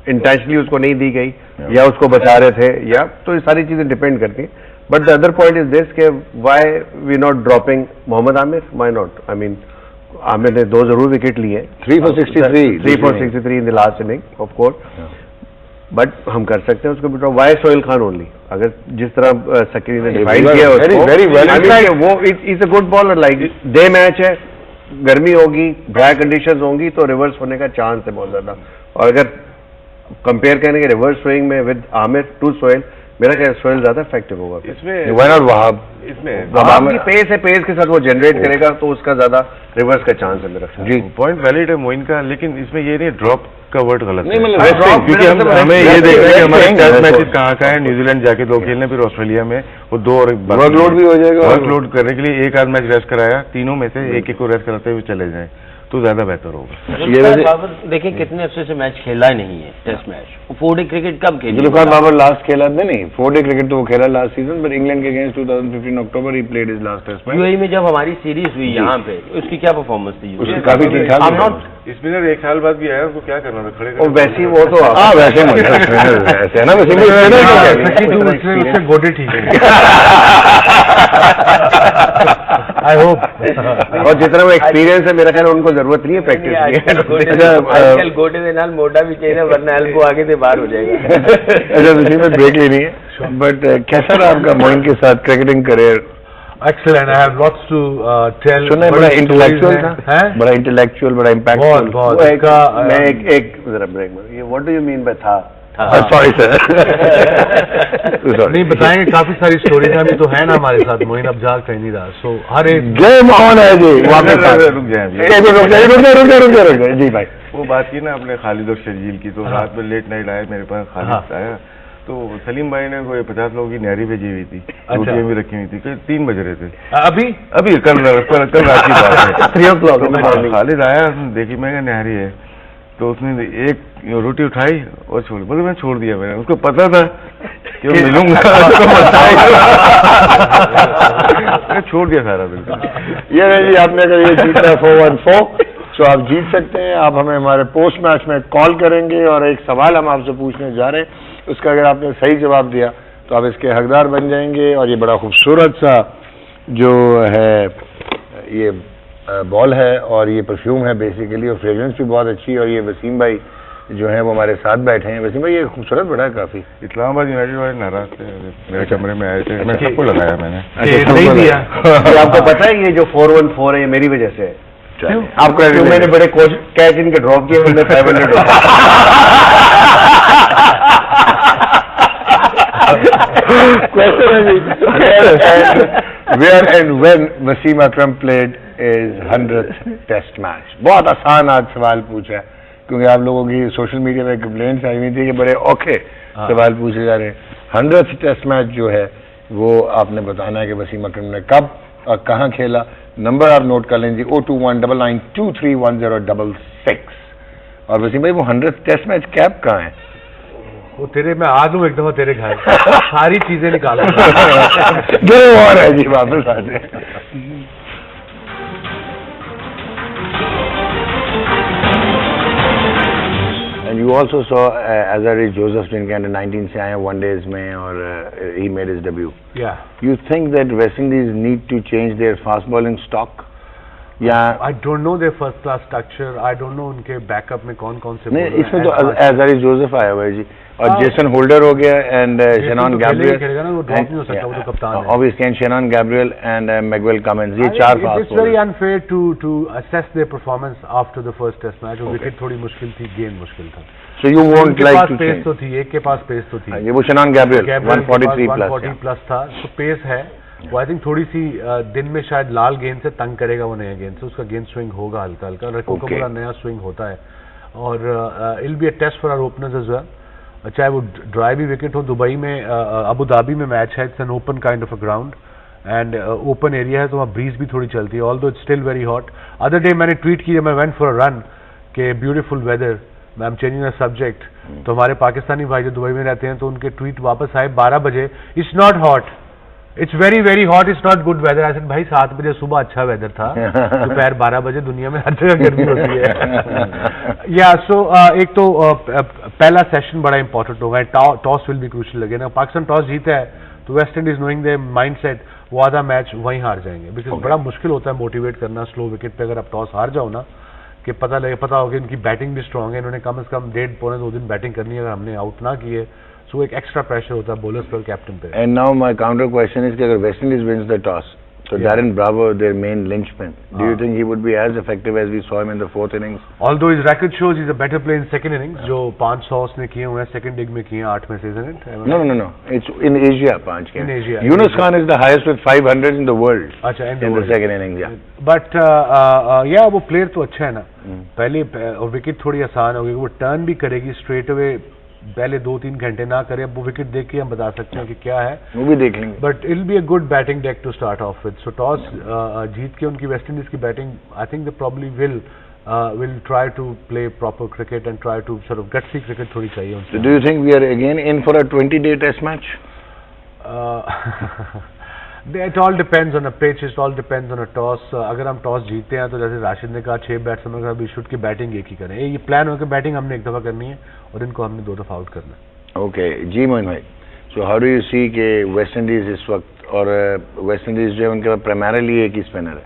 इंटेंशनली उसको नहीं दी गई या उसको बचा रहे थे, या तो ये सारी चीजें डिपेंड करती हैं। But the other point is this के why we not dropping Mohammad Amir, why not? I mean Amir ने 2 जरूर विकेट लिए, 3 for 63 in the last inning of course, but हम कर सकते हैं उसको withdraw. Why Sohail Khan only? अगर जिस तरह सकीरी ने डिफाइन किया उसको, वो is a good bowler, like day match है, गर्मी होगी, ड्राई कंडीशंस होंगी, तो रिवर्स होने का चांस है बहुत ज्यादा। और अगर कंपेयर करेंगे रिवर्स स्विंग में विद आमिर टू सोहेल, मेरा ख्याल सोहेल ज्यादा इफेक्टिव होगा इसमें। Why not Wahab? इसमें वहाब की पेस है, पेस के साथ वो जनरेट करेगा, तो उसका ज्यादा रिवर्स का चांस है मेरा ख्याल। जी, पॉइंट वैलिड है मोइन का, लेकिन इसमें ये नहीं, ड्रॉप का वर्ड गलत नहीं, है, मतलब क्योंकि हमें ये देखना है कि हमारे टेस्ट मैचेस कहाँ है, न्यूजीलैंड जाके 2 खेलने, फिर ऑस्ट्रेलिया में वो 2 और वर्कलोड भी हो जाएगा, वर्कलोड करने के लिए 1 आध मैच रेस्ट कराया, तीनों में से एक को रेस्ट कराते हुए चले जाए तो ज्यादा बेहतर होगा। जुल्फकार बाबर देखिए कितने अरसे से मैच खेला ही नहीं है टेस्ट मैच, 4 डे क्रिकेट कब खेली? जुल्फकार बाबर लास्ट खेला नहीं 4 डे क्रिकेट तो वो खेला लास्ट सीजन, बट इंग्लैंड के against 2015 October he played his last test match. UAE में जब हमारी सीरीज हुई यहाँ पे, उसकी क्या परफॉर्मेंस थी? उसकी काफी ठीक ठाक, स्पिनर 1 साल बाद भी आया, उसको क्या करना था, खड़े और वैसे ही वो तो हाँ वैसे ऐसे है ना, वैसे गोटे ठीक है। I hope. और जितना वो एक्सपीरियंस है मेरा ख्याल उनको जरूरत नहीं है प्रैक्टिस की। आजकल गोटे के नाल मोटा भी चाहिए, वरना एल्बो आगे से बाहर हो जाएगा। अच्छा उसी में ब्रेक लेनी है, बट कैसा रहा आपका मोइन के साथ cricketing career? Excellent. I have lots to tell. सुना है बड़ा इंटेलेक्चुअल था, बड़ा इंटेलेक्चुअल, बड़ा इम्पैक्टफुल। बहुत मैं एक जरा ब्रेक में, ये what do you mean by था? सॉरी सर नहीं बताएंगे, काफी सारी स्टोरीज अभी तो है ना हमारे साथ, मोइन अब जाग कहीं नहीं रहा, सो हर एक गेम ऑन है जी। वापस रुक जाए रुक जाए जी भाई। वो बात की ना अपने खालिद और शर्जील की, तो रात में लेट नाइट आया मेरे पास, खालिद आया तो सलीम भाई ने कोई 50 लोगों की न्यारी भेजी हुई थी, रोटियां भी रखी हुई थी, कल 3 बज रहे थे अभी कल रात की बात है 3 o'clock। खालिद आया, देखी मैं क्या न्यारी है, तो उसने एक रोटी उठाई और छोड़, बोले मैं छोड़ दिया, मैंने उसको पता था कि मैं मिलूंगा मैं छोड़ दिया सारा बिल्कुल। ये नहीं जी, आपने अगर ये जीतना 414 तो आप जीत सकते हैं। आप हमें हमारे पोस्ट मैच में कॉल करेंगे और एक सवाल हम आपसे पूछने जा रहे हैं, उसका अगर आपने सही जवाब दिया तो आप इसके हकदार बन जाएंगे। और ये बड़ा खूबसूरत सा जो है ये बॉल है और ये परफ्यूम है बेसिकली, और फ्रेग्रेंस भी बहुत अच्छी है। और ये वसीम भाई जो है वो हमारे साथ बैठे हैं। वसीम भाई ये खूबसूरत बड़ा है काफी। इस्लामाबाद यूनाइटेड वाले नाराज थे, मेरे कमरे में आए थे, मैं सबको लगाया मैंने। नहीं दिया। आपको पता है ये जो 414 है ये मेरी वजह से है। आपको मैंने बड़े कैच इनके ड्रॉप किए, उनमें 500 क्वेश्चन है जी, where and when Wasim Akram played his 100th test match? बहुत आसान आज सवाल पूछा है क्योंकि आप लोगों की सोशल मीडिया में कंप्लेंट्स आई हुई थी कि बड़े औखे सवाल पूछे जा रहे हैं। 100th टेस्ट मैच जो है वो आपने बताना है कि वसीम अकरम ने कब और कहाँ खेला। नंबर आप नोट कर लें जी, 02199231066। और वसीम भाई वो 100th टेस्ट मैच कैप कहाँ है? वो तेरे मैं आ दूं एक दफा तेरे घर, सारी चीजें निकाला जो और है जी, वापस आ जाए। And you also saw Azari Joseph जिनके अंडर 19 से आए वनडेज में और he made his debut. Yeah. You think that West Indies need to change their fast bowling stock? या I don't know their first class structure, I don't know उनके backup में कौन कौन से नहीं, इसमें तो Azari Joseph आया हुआ है जी, और जेसन होल्डर हो गया एंड शेनॉन गैब्रियल, खेलेगा ना, वो ड्रॉप नहीं हो सकता, वो तो कप्तान है। obviously and Shannon Gabriel and मैगवेल Cummins, ये 4 fast It's very unfair to assess their performance after the first test match। वो विकेट थोड़ी मुश्किल थी, गेंद मुश्किल था। So you won't like to pace change? तो थी, एक के पास पेस तो थी, ये वो शेनॉन गैब्रियल 143 प्लस था, तो पेस है वो। आई थिंक थोड़ी सी दिन में शायद लाल गेंद से तंग करेगा वो नया गेंद से, उसका गेंद स्विंग होगा हल्का हल्का, रको का पूरा नया स्विंग होता है। और I'll be a test for our openers as well, चाहे वो ड्राई भी विकेट हो। दुबई में अबू धाबी में मैच है, it's an open kind of a ground and open area है, तो वहाँ ब्रीज भी थोड़ी चलती है, although it's still very hot. Other day मैंने ट्वीट किया, मैं वेंट फॉर अ रन के beautiful weather, I am changing the subject. तो हमारे पाकिस्तानी भाई जो दुबई में रहते हैं तो उनके ट्वीट वापस आए 12 बजे, it's not hot, it's very very hot, it's not good weather. ऐसे भाई 7 बजे सुबह अच्छा वेदर था, दोपहर 12 बजे दुनिया में हर जगह गर्मी होती है। या सो एक तो पहला सेशन बड़ा इंपॉर्टेंट होगा, टॉस विल बी क्रूशियल लगे ना। पाकिस्तान टॉस जीता है तो West Indies knowing there mindset वो आधा मैच वहीं हार जाएंगे, बिकॉज बड़ा मुश्किल होता है मोटिवेट करना स्लो विकेट पे। अगर आप टॉस हार जाओ ना, कि पता होगा इनकी बैटिंग भी स्ट्रांग है, इन्होंने कम से कम 1.5-2 दिन बैटिंग करनी है, अगर हमने आउट ना किए सो एक एक्स्ट्रा प्रेशर होता है बॉलर्स पर, कैप्टन पे। And now my counter question is कि अगर West Indies wins the toss तो Darren Bravo their main linchpin, do you think he would be as effective as we saw him in the 4th innings? Although his record shows he's a better player in second innings, जो 500 उसने किए हुए हैं second डिग में किए हैं 8 में से, isn't it? No. It's in Asia 5 के। In Asia. Yunus Khan is the highest with 500 in the world. अच्छा, in the second innings, yeah. But yeah, वो प्लेयर तो अच्छा है ना। पहले और विकेट थोड़ी आसान होगी, वो टर्न भी करेगी स्ट्रेट अवे, पहले 2-3 घंटे ना करे, अब वो विकेट देख के हम बता सकते हैं कि क्या है, वो भी देख लेंगे। But it will be a good batting deck to start off with. So toss जीत के उनकी वेस्ट इंडीज की batting, I think they probably will try to play proper cricket and try to sort of gutsy cricket थोड़ी चाहिए उनसे। So do you think we are again in for a 20-day test match? It all depends on a pitch, it all depends on a toss। अगर हम toss जीतते हैं तो जैसे राशिद ने कहा 6 बैट्समैन का विशुड की बैटिंग एक ही करें, ये प्लान हो कि बैटिंग हमने एक दफा करनी है और इनको हमने 2 दफा आउट करना है। Okay, जी मोइन भाई, so how do you see कि वेस्ट इंडीज इस वक्त, और वेस्ट इंडीज जो है उनके पास प्राइमरीली एक ही स्पिनर है।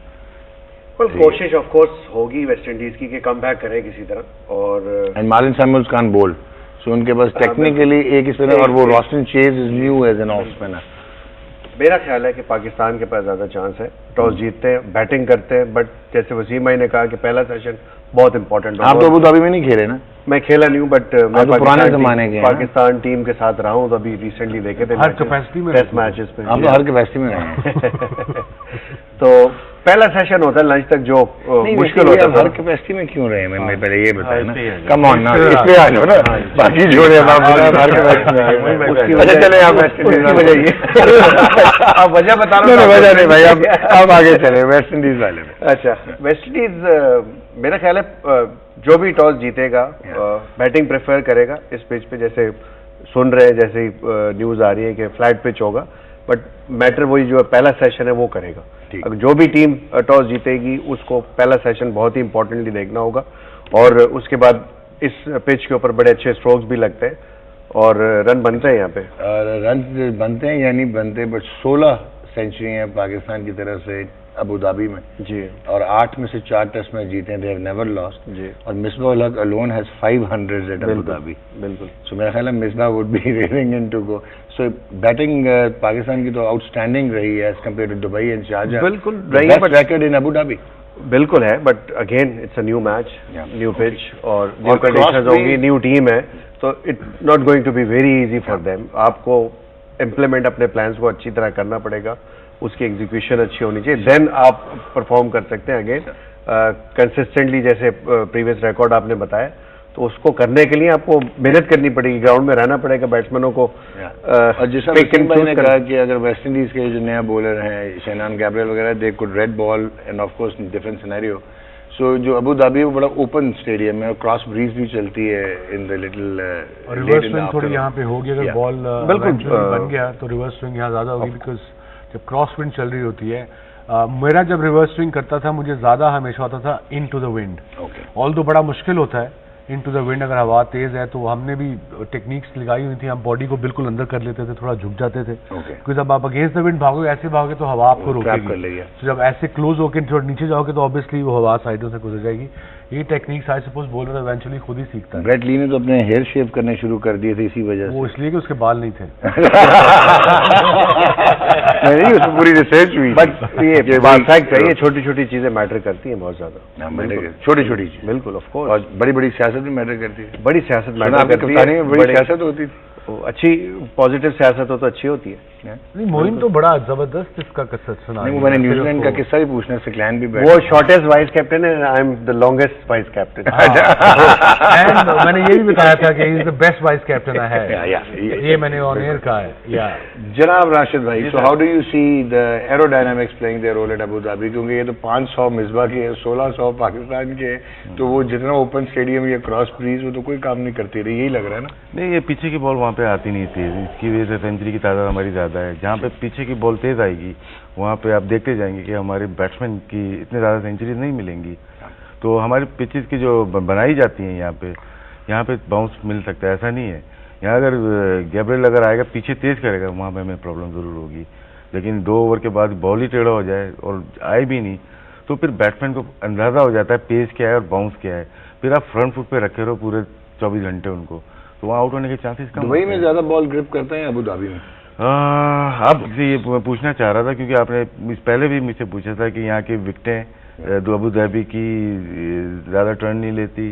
कोशिश ऑफ कोर्स होगी वेस्ट इंडीज की कि कम बैक करे किसी तरह, और एंड मार्लिन सैमुअल्स कांट बोल, सो उनके पास टेक्निकली एक ही स्पिनर, और वो Roston Chase is new as an off spinner. मेरा ख्याल है कि पाकिस्तान के पास ज्यादा चांस है, टॉस जीतते हैं बैटिंग करते हैं, बट जैसे वसीम भाई ने कहा कि पहला सेशन बहुत इंपॉर्टेंट आप तो अबू धाबी में नहीं खेले ना? मैं खेला नहीं हूँ, बट मैं तो पुराने जमाने के हैं ना? पाकिस्तान टीम के साथ रहा हूँ, तो अभी रिसेंटली देखे थे हर कैपेसिटी में टेस्ट मैचेस पे। आप तो हर कैपेसिटी में रहे हैं। तो पहला सेशन होता है लंच तक जो मुश्किल होता है। हर कैपेसिटी में क्यों रहे हैं? मैं पहले ये बताया ना। इसलिए आ जाओ। कम ऑन ना, इसलिए आ जाओ ना, बाकी छोड़े आप हर कैपेसिटी में आ गए। अच्छा चले आप वेस्ट इंडीज वाले में। आप वजह बता रहे नहीं वजह नहीं भाई, अब आगे चले वेस्ट इंडीज वाले में। अच्छा, वेस्ट इंडीज मेरा ख्याल है जो भी टॉस जीतेगा बैटिंग प्रेफर करेगा इस पिच पे। जैसे सुन रहे हैं, जैसे न्यूज आ रही है कि फ्लैट पिच होगा, बट मैटर वही जो पहला सेशन है वो करेगा। अगर जो भी टीम टॉस जीतेगी उसको पहला सेशन बहुत ही इंपॉर्टेंटली देखना होगा, और उसके बाद इस पिच के ऊपर बड़े अच्छे स्ट्रोक्स भी लगते हैं और रन बनते हैं यहाँ पे। रन बनते हैं या नहीं बनते, बट 16 सेंचुरी हैं पाकिस्तान की तरफ से अबू धाबी में जी, और 8 में से 4 टेस्ट मैच जीते हैं। दे हैव नेवर लॉस्ट जी, और Misbah ul Haq alone has 500 at Abu Dhabi. बिल्कुल। सो मेरा ख्याल है Misbah would be raring in to go. So batting Pakistan की तो आउटस्टैंडिंग रही है as compare to Dubai and Sharjah. बिल्कुल रही है, best record in Abu Dhabi. बिल्कुल है, but again it's a new match, new pitch और न्यू और कंडीशंस cross होंगी, न्यू टीम है, तो it not going to be very easy for them. आपको इम्प्लीमेंट अपने प्लान्स को अच्छी तरह करना पड़ेगा, उसकी एग्जीक्यूशन अच्छी होनी चाहिए, देन आप परफॉर्म कर सकते हैं अगेन कंसिस्टेंटली। जैसे प्रीवियस रिकॉर्ड आपने बताया, तो उसको करने के लिए आपको मेहनत करनी पड़ेगी, ग्राउंड में रहना पड़ेगा बैट्समैनों को। और जैसा वसीम भाई ने कहा कि अगर वेस्ट इंडीज के जो नया बॉलर हैं शेनान गैब्रियल वगैरह, they could red ball and of course different scenario. So जो अबू धाबी है वो बड़ा ओपन स्टेडियम है और क्रॉस ब्रीज भी चलती है in the little reverse swing थोड़ी यहाँ पे होगी। अगर बॉल बिल्कुल बन गया तो रिवर्स स्विंग यहाँ ज्यादा होगी, बिकॉज जब क्रॉस विंड चल रही होती है। मेरा जब रिवर्स स्विंग करता था मुझे ज्यादा हमेशा होता था इन टू द विंड। ऑल दो बड़ा मुश्किल होता है इन टू द विंड, अगर हवा तेज है तो हमने भी टेक्निक्स लगाई हुई थी, हम बॉडी को बिल्कुल अंदर कर लेते थे, थोड़ा झुक जाते थे, क्योंकि जब आप अगेंस्ट द विंड भागोगे, ऐसे भागोगे तो हवा आपको रोकेगी। तो जब ऐसे क्लोज होकर थोड़ा नीचे जाओगे तो ऑब्वियसली वो हवा साइडों से गुजर जाएगी। ये techniques I suppose bowler eventually खुद ही सीखता है। ब्रेट ली ने तो अपने हेयर शेव करने शुरू कर दिए थे इसी वजह से। वो इसलिए कि उसके बाल नहीं थे। नहीं, उसमें पूरी रिसर्च हुई। बट ये बात फैक्ट है, ये छोटी छोटी चीजें मैटर करती हैं बहुत ज्यादा। छोटी छोटी चीज बिल्कुल, ऑफ कोर्स। और बड़ी बड़ी सियासत भी मैटर करती है। बड़ी सियासत मैटर करती है, बड़ी सियासत होती थी। अच्छी पॉजिटिव सियासत हो तो अच्छी होती है। नहीं, मोइन तो बड़ा जबरदस्त इसका कसरत सुना। नहीं, मैंने न्यूजीलैंड का किस्सा भी पूछना, सिक्लैन भी वो शॉर्टेस्ट वाइस कैप्टन है, I am the longest vice captain. And मैंने ये भी बताया था कि he is the best vice captain है। ये मैंने ऑन एयर कहा है। या जनाब राशिद भाई, so how do you see the aerodynamics playing their role at Abu Dhabi? क्योंकि ये तो 500 मिसबा के, 1600 पाकिस्तान के, तो वो जितना ओपन स्टेडियम या क्रॉस ब्रीज वो तो कोई काम नहीं करती रही, यही लग रहा है ना? नहीं, ये पीछे की बॉल वहाँ पे आती नहीं थी, इसकी वजह से सेंचुरी की तादाद हमारी ज़्यादा है। जहाँ पे पीछे की बॉल तेज आएगी वहाँ पे आप देखते जाएंगे कि हमारे बैट्समैन की इतने ज़्यादा सेंचुरी नहीं मिलेंगी। तो हमारी पिचेस की जो बनाई जाती हैं यहाँ पे बाउंस मिल सकता है, ऐसा नहीं है। यहाँ अगर गैब्रियल अगर आएगा पीछे तेज करेगा, वहाँ पे हमें प्रॉब्लम ज़रूर होगी। लेकिन 2 ओवर के बाद बॉल ही टेढ़ा हो जाए और आए भी नहीं, तो फिर बैट्समैन को अंदाज़ा हो जाता है पेस क्या है और बाउंस क्या है। फिर आप फ्रंट फुट पे रखे रहो पूरे 24 घंटे उनको, तो वहाँ आउट होने के चांसेस कम। दुबई में ज्यादा बॉल ग्रिप करते हैं अबू धाबी में? आप ये मैं पूछना चाह रहा था, क्योंकि आपने पहले भी मुझसे पूछा था कि यहाँ की विकेटें अबू धाबी की ज़्यादा टर्न नहीं लेती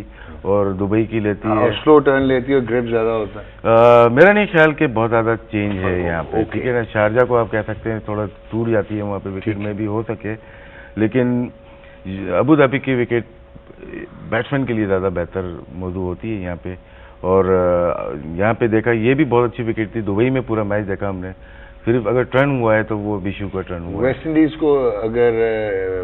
और दुबई की लेती है, और स्लो टर्न लेती है और ग्रिप ज्यादा होता है। मेरा नहीं ख्याल कि बहुत ज़्यादा चेंज है यहाँ पे। ठीक है ना, शारजा को आप कह सकते हैं थोड़ा टूट जाती है वहाँ पे, विकेट में भी हो सके, लेकिन अबू धाबी की विकेट बैट्समैन के लिए ज़्यादा बेहतर मौजूद होती है यहाँ पे। और यहाँ पे देखा, ये भी बहुत अच्छी विकेट थी। दुबई में पूरा मैच देखा हमने, सिर्फ अगर टर्न हुआ है तो वो बिशु का टर्न हुआ है। वेस्ट इंडीज को अगर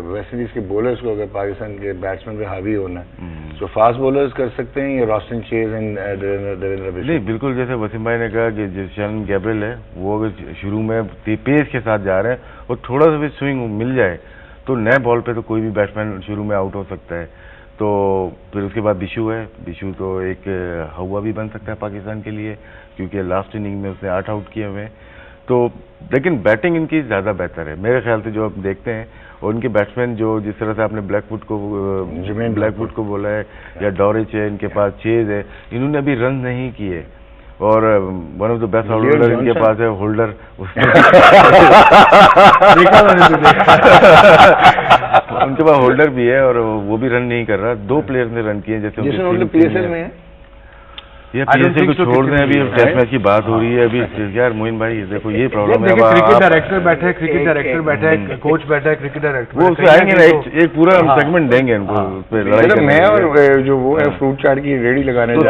वेस्ट इंडीज के बॉलर्स को अगर पाकिस्तान के बैट्समैन पे हावी होना है तो फास्ट बॉलर्स कर सकते हैं या Roston chase and Devendra Bishu? नहीं, बिल्कुल जैसे वसीम भाई ने कहा कि जो शेनान गैब्रियल है वो अगर शुरू में पेस के साथ जा रहे हैं और थोड़ा सा भी स्विंग मिल जाए तो नए बॉल पे तो कोई भी बैट्समैन शुरू में आउट हो सकता है। तो फिर उसके बाद बिशु है, बिशु तो एक हवा भी बन सकता है पाकिस्तान के लिए, क्योंकि लास्ट इनिंग में उसने 8 आउट किए हुए हैं। तो लेकिन बैटिंग इनकी ज़्यादा बेहतर है मेरे ख्याल से, जो आप देखते हैं। और उनके बैट्समैन जो जिस तरह से आपने ब्लैकवुड को बोला है या डॉरिच है, इनके पास चेज है, इन्होंने अभी रन नहीं किए और one of the best allrounder इनके पास है, होल्डर। उनके पास होल्डर भी है और वो भी रन नहीं कर रहा। 2 प्लेयर ने रन किए जैसे PSL में है। ये PSL को छोड़ दें, अभी टेस्ट मैच की बात हो रही है। अभी यार मोइन भाई देखो ये प्रॉब्लम है। क्रिकेट डायरेक्टर बैठे हैं, क्रिकेट डायरेक्टर बैठा है, कोच बैठा है, क्रिकेट डायरेक्टर वो उससे आएंगे ना, एक पूरा सेगमेंट देंगे इनको पे लड़ाई करने। मैं और जो वो है फ्रूट चाट की रेडी लगाने तो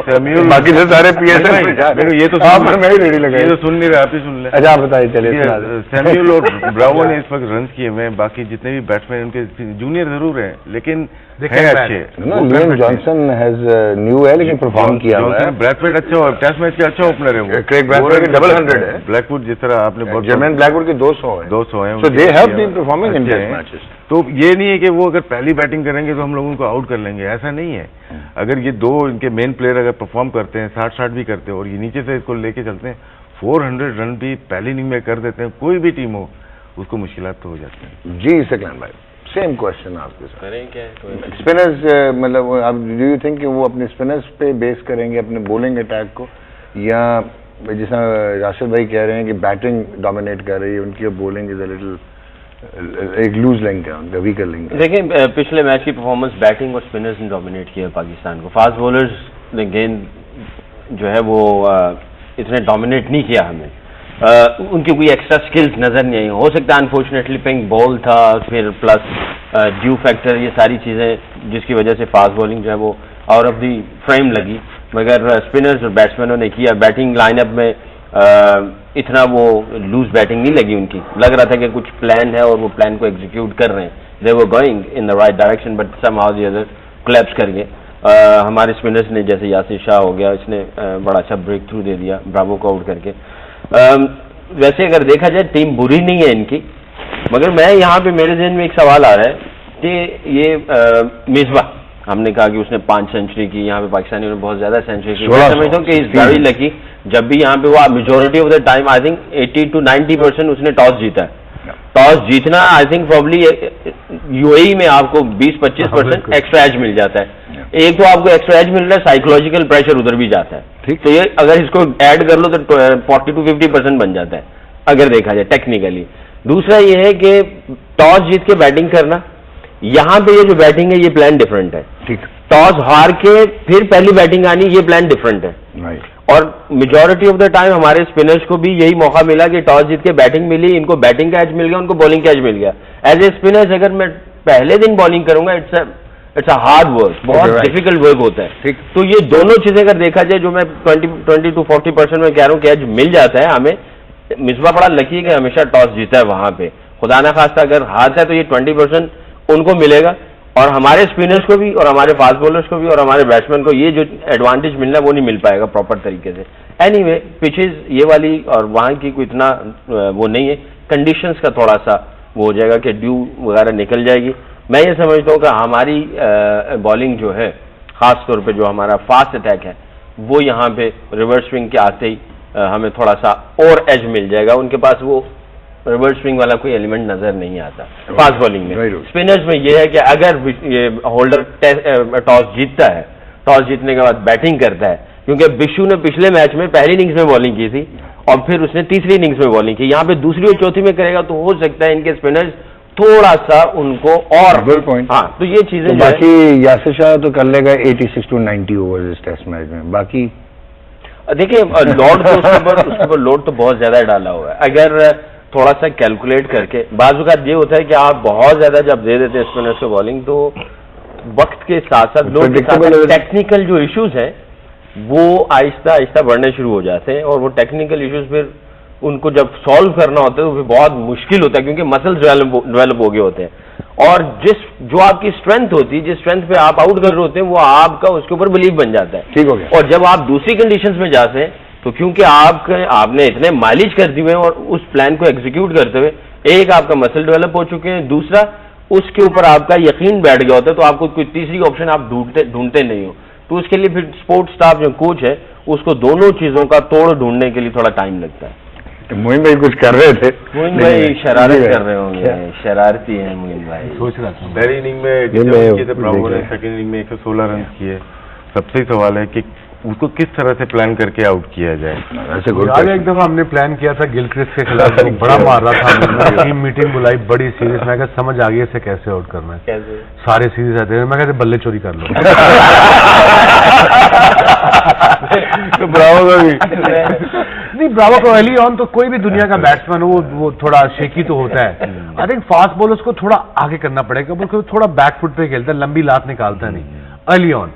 सैम्यूल बाकी से सारे PSL देखो ये तो मैं ही रेडी लगाई, ये तो सुन नहीं रहे, आप ही सुन ले। अच्छा आप बताइए चलिए। सैम्यूल और ब्रावो ने इस वक्त रन किए हुए, बाकी जितने भी बैट्समैन उनके जूनियर जरूर हैं लेकिन हैं अच्छे। लियम जॉनसन हैज न्यू है लेकिन परफॉर्म किया हुआ है। ब्रैडफोर्ड अच्छा हो, टेस्ट मैच के अच्छा ओपनर है वो। क्रेग ब्रैडफोर्ड के डबल 100 है। ब्लैकवुड जिस तरह आपने बहुत जर्मन ब्लैकवुड के 200 है। 200 है। So they have been performing in test matches. तो ये नहीं है कि वो अगर पहली बैटिंग करेंगे तो हम लोग उनको आउट कर लेंगे, ऐसा नहीं है। अगर ये 2 इनके मेन प्लेयर अगर परफॉर्म करते हैं, 60-60 भी करते हैं और ये नीचे से इसको लेके चलते हैं, 400 रन भी पहली इनिंग में कर देते हैं, कोई भी टीम हो उसको मुश्किलात तो हो जाती हैं। जी सकलान भाई सेम क्वेश्चन आपके साथ। करें क्या स्पिनर्स मतलब अब डू यू थिंक कि वो अपने स्पिनर्स पे बेस करेंगे अपने बॉलिंग अटैक को, या जैसा राशिद भाई कह रहे हैं कि बैटिंग डोमिनेट कर रही है उनकी, बॉलिंग इज अ लिटिल एक लूज लिंक है उनका, वीकर लिंक है। देखिए पिछले मैच की परफॉर्मेंस बैटिंग और स्पिनर्स ने डोमिनेट किया पाकिस्तान को। फास्ट बॉलर्स ने गेंद जो है वो इतने डोमिनेट नहीं किया हमें। उनकी कोई एक्स्ट्रा स्किल्स नजर नहीं आई। हो सकता है अनफॉर्चुनेटली पिंक बॉल था, फिर प्लस ड्यू फैक्टर, ये सारी चीजें जिसकी वजह से फास्ट बॉलिंग जो है वो आउट ऑफ दी फ्रेम लगी। मगर स्पिनर्स और बैट्समैनों ने किया। बैटिंग लाइनअप में इतना वो लूज बैटिंग नहीं लगी उनकी। लग रहा था कि कुछ प्लान है और वो प्लान को एग्जीक्यूट कर रहे हैं। They were going in the right direction but somehow the other collapse कर गए। हमारे स्पिनर्स ने, जैसे यासिर शाह हो गया, इसने बड़ा अच्छा ब्रेक थ्रू दे दिया ब्रावो को आउट करके। वैसे अगर देखा जाए टीम बुरी नहीं है इनकी, मगर मैं यहाँ पे मेरे ज़हन में एक सवाल आ रहा है कि ये मिसबा, हमने कहा कि उसने 5 सेंचुरी की, यहाँ पे पाकिस्तानियों ने बहुत ज्यादा सेंचुरी की। मैं समझता हूँ कि इस वेरी लकी, जब भी यहाँ पे वो majority of the time I think 80 to 90% उसने टॉस जीता है। टॉस जीतना आई थिंक प्रॉब्ली यूएई में आपको 20-25% एक्स्ट्रा एज मिल जाता है। एक तो आपको एक्स्ट्रा एज मिल रहा है, साइकोलॉजिकल प्रेशर उधर भी जाता है। ठीक, तो ये अगर इसको ऐड कर लो तो 40 to 50% बन जाता है अगर देखा जाए टेक्निकली। दूसरा ये है कि टॉस जीत के बैटिंग करना, यहाँ पे ये जो बैटिंग है ये प्लान डिफरेंट है। ठीक, टॉस हार के फिर पहली बैटिंग आनी, ये प्लान डिफरेंट है। और मेजॉरिटी ऑफ द टाइम हमारे स्पिनर्स को भी यही मौका मिला कि टॉस जीत के बैटिंग मिली, इनको बैटिंग का एज मिल गया, उनको बॉलिंग का एज मिल गया। एज ए स्पिनर्स अगर मैं पहले दिन बॉलिंग करूंगा, इट्स अ हार्ड वर्क, बहुत डिफिकल्ट वर्क होता है। ठीक, तो ये दोनों चीजें अगर देखा जाए, जो मैं 20 to 40% में कह रहा हूँ कि एज मिल जाता है हमें। मिसबा बड़ा लकी है कि हमेशा टॉस जीता है वहां पे। खुदा ना खास्ता अगर हारता है तो ये 20% उनको मिलेगा, और हमारे स्पिनर्स को भी और हमारे फास्ट बॉलर्स को भी और हमारे बैट्समैन को ये जो एडवांटेज मिलना है वो नहीं मिल पाएगा प्रॉपर तरीके से। एनीवे पिचेज ये वाली और वहाँ की कोई इतना वो नहीं है, कंडीशंस का थोड़ा सा वो हो जाएगा कि ड्यू वगैरह निकल जाएगी। मैं ये समझता हूँ कि हमारी बॉलिंग जो है, खास तौर पे जो हमारा फास्ट अटैक है, वो यहाँ पे रिवर्स स्विंग के आते ही हमें थोड़ा सा और एज मिल जाएगा। उनके पास वो रिवर्स स्विंग वाला कोई एलिमेंट नजर नहीं आता फास्ट बॉलिंग में। स्पिनर्स में ये है कि अगर ये होल्डर टॉस जीतता है, टॉस जीतने के बाद बैटिंग करता है, क्योंकि बिशु ने पिछले मैच में पहली इनिंग्स में बॉलिंग की थी और फिर उसने तीसरी इनिंग्स में बॉलिंग की, यहाँ पे दूसरी और चौथी में करेगा तो हो सकता है इनके स्पिनर्स थोड़ा सा उनको और गुड पॉइंट। हाँ, तो ये चीजें तो बाकी यासिर शाह तो कर लेगा 86 to 90 ओवर इस टेस्ट मैच में। बाकी देखिए लोड तो उसके ऊपर लोड तो बहुत ज्यादा डाला हुआ है। अगर थोड़ा सा कैलकुलेट करके, बाज़ ये होता है कि आप बहुत ज्यादा जब दे देते हैं स्पिनर्स को बॉलिंग, तो वक्त के साथ साथ लोग टेक्निकल जो इश्यूज हैं वो आहिस्ता आहिस्ता बढ़ने शुरू हो जाते हैं, और वो टेक्निकल इश्यूज फिर उनको जब सॉल्व करना होता है तो फिर बहुत मुश्किल होता है, क्योंकि मसल्स डेवलप हो गए होते हैं। और जो आपकी स्ट्रेंथ होती है, जिस स्ट्रेंथ पे आप आउट कर रहे होते हैं, वो आपका उसके ऊपर बिलीव बन जाता है। ठीक हो गया। और जब आप दूसरी कंडीशंस में जाते हैं तो क्योंकि आपने इतने माइलेज कर दिए हैं और उस प्लान को एग्जीक्यूट करते हुए, एक आपका मसल डेवलप हो चुके हैं, दूसरा उसके ऊपर आपका यकीन बैठ गया होता है, तो आपको कोई तीसरी ऑप्शन आप ढूंढते नहीं हो। तो उसके लिए फिर स्पोर्ट्स स्टाफ जो कोच है उसको दोनों चीजों का तोड़ ढूंढने के लिए थोड़ा टाइम लगता है। मोइन भाई कुछ कर रहे थे, मोइन भाई शरारत कर रहे होंगे, शरारती है मोइन भाई। सोच रहा पहली इनिंग में सेकंड इनिंग में 116 रन किए। सबसे सवाल है कि उसको किस तरह से प्लान करके आउट किया जाए। ऐसे गुड यार एक दफा हमने प्लान किया था गिलक्रिस्ट के खिलाफ, वो बड़ा मार रहा था, हमने टीम मीटिंग बुलाई बड़ी सीरियस, मैं कहा समझ आ गई इसे कैसे आउट करना है, कैसे सारे सीरीज आते हैं, मैं कहते बल्ले चोरी कर लो। तो ब्रावो का भी नहीं, ब्रावो को अर्ली ऑन तो कोई भी दुनिया का बैट्समैन हो वो थोड़ा शेकी तो होता है। आई थिंक फास्ट बॉलर्स को थोड़ा आगे करना पड़ेगा, बिल्कुल थोड़ा बैक फुट पे खेलता है, लंबी लात निकालता नहीं अर्ली ऑन,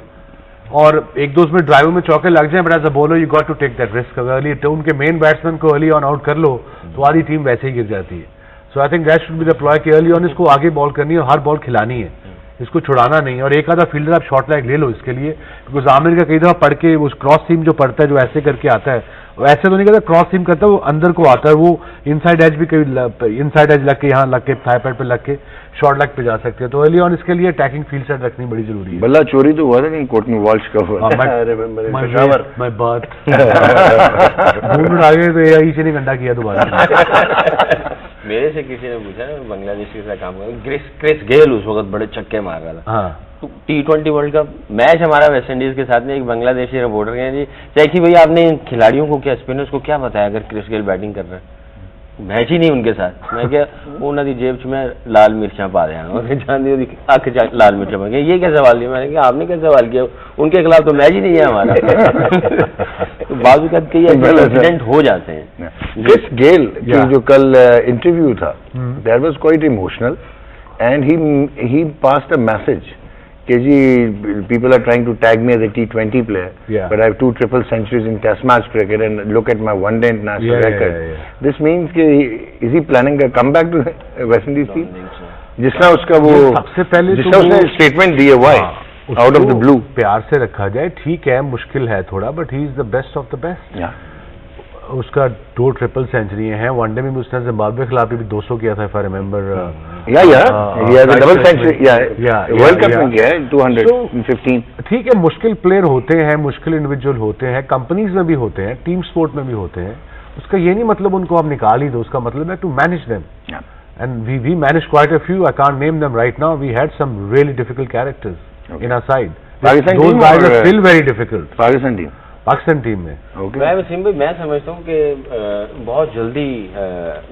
और एक दो उसमें ड्राइवर में चौके लग जाए, but as a bowler you got to take that risk. अगर अर्ली तो उनके मेन बैट्समैन को अर्ली ऑन आउट कर लो तो आधी टीम वैसे ही गिर जाती है। So I think that should be the ploy कि अर्ली ऑन इसको आगे बॉल करनी है और हर बॉल खिलानी है, इसको छुड़ाना नहीं, और एक आधा फील्डर आप शॉर्ट लेग ले लो इसके लिए, बिकॉज आमिर का कई दफा पढ़ के उस क्रॉस सीम जो पड़ता है जो ऐसे करके आता है, वो ऐसे तो नहीं करता, क्रॉस सीम करता है वो अंदर को आता है, वो इनसाइड एज भी कभी इनसाइड एज लग के यहाँ लग के थाई पैड पे लग के शॉर्ट लेग पे जा सकते हैं। तो अर्ली ऑन इसके लिए अटैकिंग फील्ड सेट रखनी बड़ी जरूरी है। बल्ला चोरी तो हुआ था नहीं कोर्ट में, वॉल्श का हुआ। माय बात आगे तो यही से नहीं गंदा किया दोबारा। मेरे से किसी ने पूछा ना बांग्लादेश के साथ काम कर, क्रिस गेल उस वक्त बड़े छक्के मार रहा था। हाँ, T20 वर्ल्ड कप मैच हमारा वेस्ट इंडीज के साथ में, एक बांग्लादेशी रिपोर्टर कहे जी जैकी भैया आपने खिलाड़ियों को क्या स्पिनर्स को क्या बताया अगर क्रिस गेल बैटिंग कर रहे हैं, मैच ही नहीं उनके साथ। मैं क्या उन्होंने दी जेब में लाल मिर्चा पा रहे हैं, लाल मिर्चा पा, ये क्या सवाल किया, मैंने कहा आपने क्या सवाल किया, उनके खिलाफ तो मैच ही नहीं है हमारा। तो बाजू का कई इंसिडेंट हो जाते हैं। क्रिस गेल की जो कल इंटरव्यू था, that was quite emotional and he passed a message कि जी people are trying to tag me as a T20 player, but I have 2 triple centuries in Test match cricket and look at my one-day international record. This means कि is he planning a comeback to West Indies team? जिसना उसका वो सबसे पहले जिसना उसने statement दी है why out of the blue, प्यार से रखा जाए, ठीक है मुश्किल है थोड़ा, but he is the best of the best. उसका 2 ट्रिपल सेंचुरी हैं, वनडे में उसने जिम्बाब्वे के खिलाफ भी 200 किया था, if I remember. Double century world cup में किया है 215। ठीक है, मुश्किल प्लेयर होते हैं, मुश्किल इंडिविजुअल होते हैं, कंपनीज में भी होते हैं, टीम स्पोर्ट में भी होते हैं, उसका ये नहीं मतलब उनको आप निकाल ही दो, उसका मतलब है to manage them, and we manage quite a few, I can't name them right now, we had some really difficult characters in our side, those guys are still very difficult. Pakistan team में मैं समझता हूँ कि बहुत जल्दी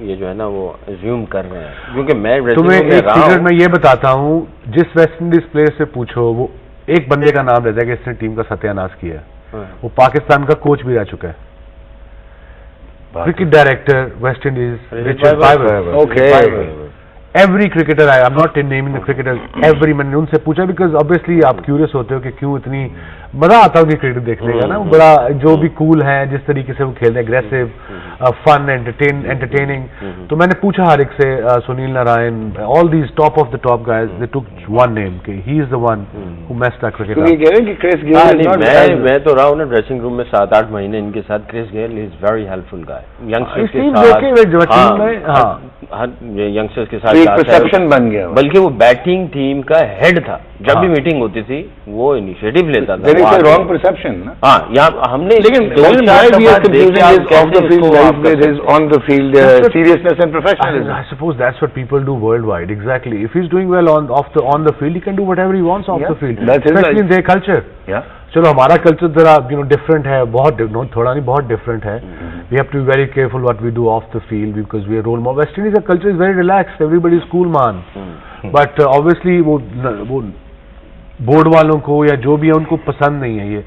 ये जो है ना वो अज्यूम कर रहे हैं, क्योंकि मैं तुम्हें एक सीक्रेट मैं ये बताता हूँ, जिस वेस्ट इंडीज प्लेयर से पूछो वो एक बंदे का नाम रहता है कि इसने टीम का सत्यानाश किया है, वो पाकिस्तान का कोच भी रह चुका है, cricket director West Indies Richard पाइवर। Okay, every cricketer, I am not naming the cricketer, every, मैंने उनसे पूछा, बिकॉज ऑब्वियसली आप क्यूरियस होते हो कि क्यों इतनी मजा आता है उनकी क्रिकेट देखने का ना, बड़ा जो भी कूल है, जिस तरीके से वो खेलते हैं, अग्रेसिव, फन, एंटरटेनिंग। तो मैंने पूछा हर एक से, Sunil Narine, all these top of the top guys, they took one name कि he is the one who messed the cricket. मैं तो रहा हूँ ना ड्रेसिंग रूम में 7-8 महीने इनके साथ, Chris Gayle is very helpful guy, youngsters के साथ परसेप्शन बन गया, बल्कि वो बैटिंग टीम का हेड था, जब भी मीटिंग होती थी वो इनिशिएटिव लेता था। रॉन्ग परसेप्शन ना, हाँ, यहाँ हमने लेकिन on the field seriousness and professionalism. I suppose that's what people do worldwide. Exactly. If he's doing well on the field, he can do whatever he wants off the field. Especially in their culture. Yeah. चलो हमारा culture जरा different है, बहुत थोड़ा नहीं बहुत different है। We have to be very careful what we do off the field because we are role model. West Indies का culture is very relaxed, everybody is cool man, but obviously वो board वालों को या जो भी है उनको पसंद नहीं है। ये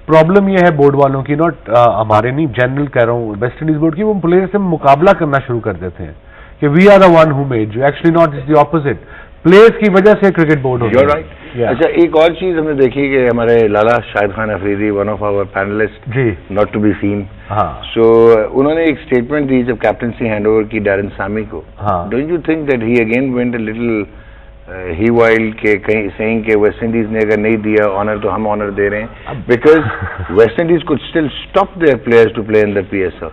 प्रॉब्लम ये है बोर्ड वालों की, नॉट हमारे नहीं, जनरल कह रहा हूँ वेस्ट इंडीज बोर्ड की, वो प्लेयर से मुकाबला करना शुरू कर देते हैं कि we are the one who made you, actually not, is the opposite, players की वजह से क्रिकेट बोर्ड होता है। राइट। अच्छा, एक और चीज हमने देखी कि हमारे Lala Shahid Khan Afridi, one of our panelist, जी, नॉट टू बी सीन, हाँ, सो उन्होंने एक स्टेटमेंट दी जब कैप्टनसी हैंडओवर की डैरन सामी को। हाँ, don't you think that he again went a little ही वाइल्ड के कहीं सेइंग कि वेस्ट इंडीज ने अगर नहीं दिया ऑनर तो हम ऑनर दे रहे हैं, because West Indies could still stop their players to play in the PSL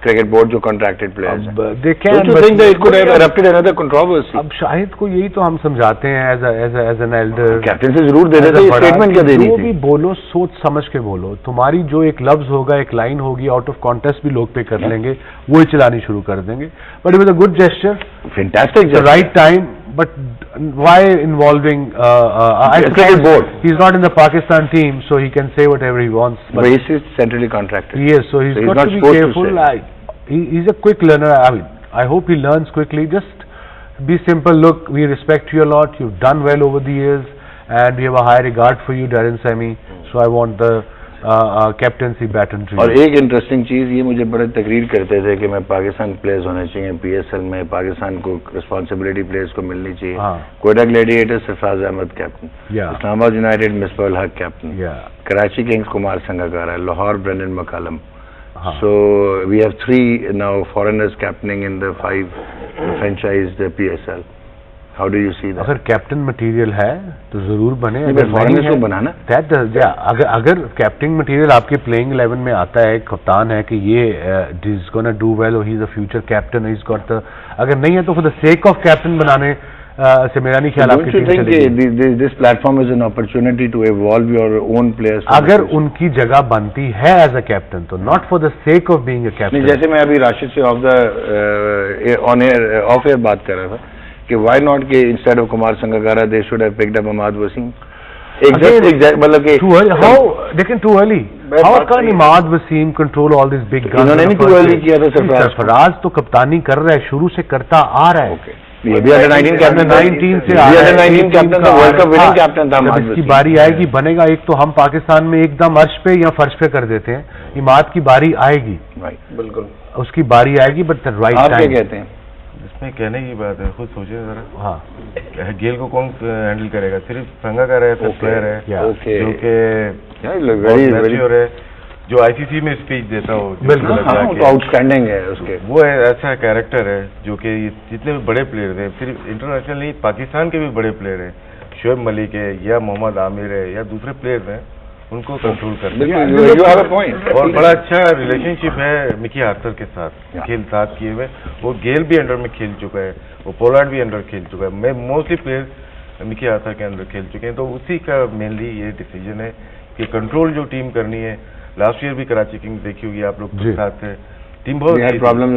cricket board जो कॉन्ट्रैक्टेड प्लेयर्स हैं। Don't you think that it could have erupted another controversy? अब शाहिद को यही तो हम समझाते हैं एज एन एल्डर, कैप्टन से जरूर दे देते, स्टेटमेंट क्या देनी थी? जो भी बोलो सोच समझ के बोलो, तुम्हारी जो एक लफ्ज होगा, एक लाइन होगी, आउट ऑफ कॉन्टेस्ट भी लोग पे कर लेंगे, वो ही चलानी शुरू कर देंगे, but with a good gesture, fantastic, right time, but why involving? I It's like a board. He's not in the Pakistan team, so he can say whatever he wants. But he's centrally contracted. Yes, so he's So he's got not to be supposed to careful. say. He's a quick learner. I mean, I hope he learns quickly. Just be simple. Look, we respect you a lot. You've done well over the years, and we have a high regard for you, Darren Sammy. So I want the captaincy baton too. और एक interesting चीज़ ये मुझे बड़े तकरीर करते थे कि मैं पाकिस्तान प्लेयर्स होने चाहिए पीएसएल में, पाकिस्तान को रिस्पांसिबिलिटी प्लेयर्स को मिलनी चाहिए। Quetta Gladiators Sarfaraz Ahmed captain, Islamabad United Misbah Haq captain, Karachi Kings Kumar Sangakkara, Lahore Brendon McCullum. So we have 3 now foreigners captaining in the 5 franchised PSL. How do you see that? अगर कैप्टन मटेरियल है तो जरूर बने, अगर फॉरेनर्स को बनाना अगर कैप्टन मटेरियल आपके प्लेइंग 11 में आता है, कप्तान है कि ये इज गोना डू वेल और he is a future captain, he is got the, अगर नहीं है तो for the sake of captain बनाने से मेरा नहीं ख्याल आपकी टीम चलेगी। This platform is an opportunity to evolve your own players. अगर उनकी जगह बनती है एज अ कैप्टन तो not for the sake of being a captain. जैसे मैं अभी राशिद से ऑफ एयर बात कर रहा था कि व्हाई नॉट के instead of Kumar Sangakkara they should have picked up Imad Wasim. मतलब कि लेकिन too early, how can Imad Wasim control all this big guns? उन्होंने नहीं टू अर्ली किया था सरफराज तो कप्तानी कर रहा है, शुरू से करता आ रहा है। ये भी अंडर 19 कैप्टन, 19 से अंडर 19 कैप्टन था, वर्ल्ड कप विनिंग कैप्टन था। जब इसकी बारी आएगी बनेगा, एक तो हम पाकिस्तान में एकदम अर्श पे या फर्श पे कर देते हैं, इमाद की बारी आएगी, बिल्कुल उसकी बारी आएगी, बट राइट टाइम। आप क्या कहते हैं? इसमें कहने की बात है, खुद सोचिए जरा। हाँ, गेल को कौन हैंडल करेगा? सिर्फ संगकारा है, प्लेयर है जो कि जो आईसीसी में स्पीच देता हो, आउटस्टैंडिंग है उसके, वो ऐसा कैरेक्टर है जो कि जितने भी बड़े प्लेयर हैं, सिर्फ इंटरनेशनल नहीं, पाकिस्तान के भी बड़े प्लेयर हैं, शोएब मलिक है या मोहम्मद आमिर है या दूसरे प्लेयर्स हैं, उनको कंट्रोल करते हैं। और बड़ा अच्छा रिलेशनशिप है मिकी आर्थर के साथ, खेल साथ किए हुए। वो गेल भी अंडर में खेल चुका है, वो पोलार्ड भी अंडर खेल चुका है, मैं मोस्टली प्लेयर मिकी आर्थर के अंदर खेल चुके हैं। तो उसी का मेनली ये डिसीजन है कि कंट्रोल जो टीम करनी है। लास्ट ईयर भी कराची किंग्स देखी होगी आप लोग के साथ थे, टीम बहुत प्रॉब्लम।